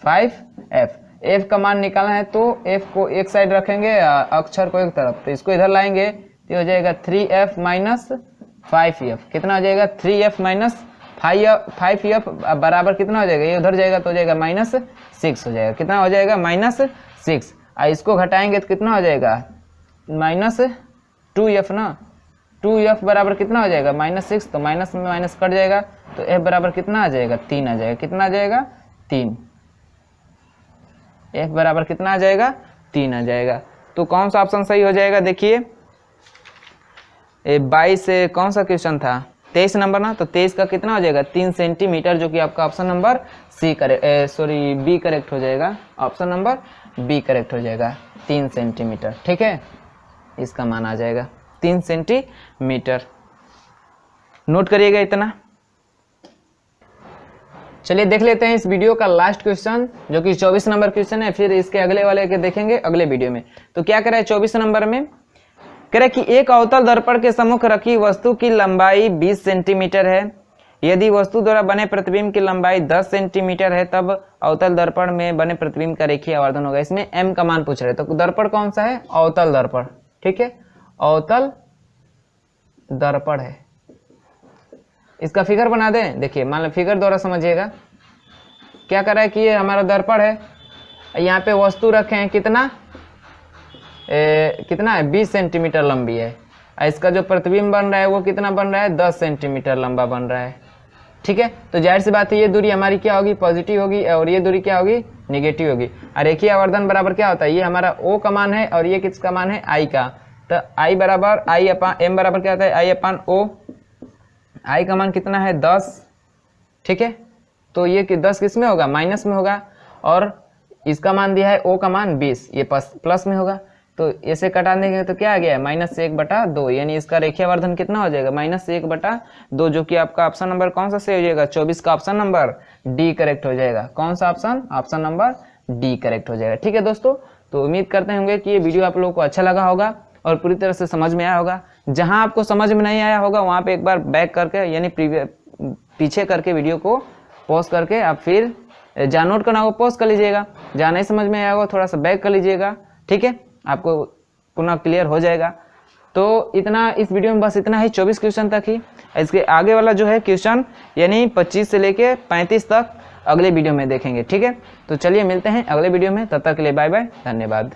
S1: 5F। F का मान निकालना है तो F को एक साइड रखेंगे, अक्षर को एक तरफ, तो इसको इधर लाएंगे तो हो जाएगा 3F - 5F। कितना हो जाएगा? 3F - 5F बराबर कितना हो जाएगा? ये उधर जाएगा तो हो जाएगा -6 हो जाएगा। कितना हो जाएगा? -6। इसको घटाएंगे तो कितना हो जाएगा? -2F ना, 2F बराबर कितना हो जाएगा? -6, तो माइनस में माइनस कट जाएगा, तो F बराबर कितना आ जाएगा? 3 आ जाएगा। कितना आ जाएगा? 3। F बराबर कितना आ जाएगा? 3 आ जाएगा। तो कौन सा ऑप्शन सही हो जाएगा? देखिए 22 कौन सा क्वेश्चन था, 23 नंबर ना, तो 23 का कितना हो जाएगा 3 सेंटीमीटर, जो कि आपका ऑप्शन नंबर बी करेक्ट हो जाएगा। ऑप्शन नंबर बी करेक्ट हो जाएगा, 3 सेंटीमीटर। ठीक है, इसका मान आ जाएगा 3 सेंटीमीटर। नोट करिएगा इतना। चलिए देख लेते हैं इस वीडियो का लास्ट क्वेश्चन, जो कि 24 नंबर क्वेश्चन है। फिर इसके अगले वाले के देखेंगे अगले वीडियो में। तो क्या कह रहा है 24 नंबर में, कह रहा है कि एक अवतल दर्पण के सम्मुख रखी वस्तु की लंबाई 20 सेंटीमीटर है। यदि वस्तु द्वारा बने प्रतिबिंब की लंबाई 10 सेंटीमीटर है, तब अवतल दर्पण में बने प्रतिबिंब का रेखीय आवर्धन होगा। इसमें m का मान पूछ रहे, तो दर्पण कौन सा है, अवतल दर्पण। ठीक है, अवतल दर्पण है। इसका फिगर बना दें, देखिए मान लो फिगर द्वारा समझिएगा। क्या कर रहा है कि ये हमारा दर्पण है, यहाँ पे वस्तु रखे हैं, कितना कितना है 20 सेंटीमीटर लंबी है। इसका जो प्रतिबिंब बन रहा है वो कितना बन रहा है 10 सेंटीमीटर लंबा बन रहा है। ठीक है, तो जाहिर सी बात है ये दूरी हमारी क्या होगी, पॉजिटिव होगी, और ये दूरी क्या होगी, निगेटिव होगी। और रेखीय आवर्धन बराबर क्या होता है, ये हमारा O का मान है और ये किसका मान है, I का। तो I बराबर I अपान M बराबर क्या होता है, I अपान O। I का मान कितना है 10। ठीक है, तो ये कि 10 किस में होगा, माइनस में होगा, और इसका मान दिया है O का मान 20, ये प्लस में होगा। तो इसे कटा देंगे तो क्या आ गया है -1/2, यानी इसका रेखीय आवर्धन कितना हो जाएगा -1/2, जो कि आपका ऑप्शन नंबर कौन सा से हो जाएगा, 24 का ऑप्शन नंबर डी करेक्ट हो जाएगा। कौन सा option, option number D correct हो जाएगा। ठीक है दोस्तों, तो उम्मीद करते होंगे कि ये वीडियो आप लोगों को अच्छा लगा होगा और पूरी तरह से समझ में आया होगा। जहां आपको समझ में नहीं आया होगा वहां पे एक बार बैक करके, यानी पीछे करके वीडियो को पॉज करके आप फिर जहाँ नोट करना होगा पॉज कर लीजिएगा, जहाँ नहीं समझ में आया होगा थोड़ा सा बैक कर लीजिएगा। ठीक है, आपको पुनः क्लियर हो जाएगा। तो इतना इस वीडियो में, बस इतना ही, 24 क्वेश्चन तक ही। इसके आगे वाला जो है क्वेश्चन यानी 25 से लेके 35 तक अगले वीडियो में देखेंगे। ठीक है, तो चलिए मिलते हैं अगले वीडियो में, तब तक के लिए बाय बाय, धन्यवाद।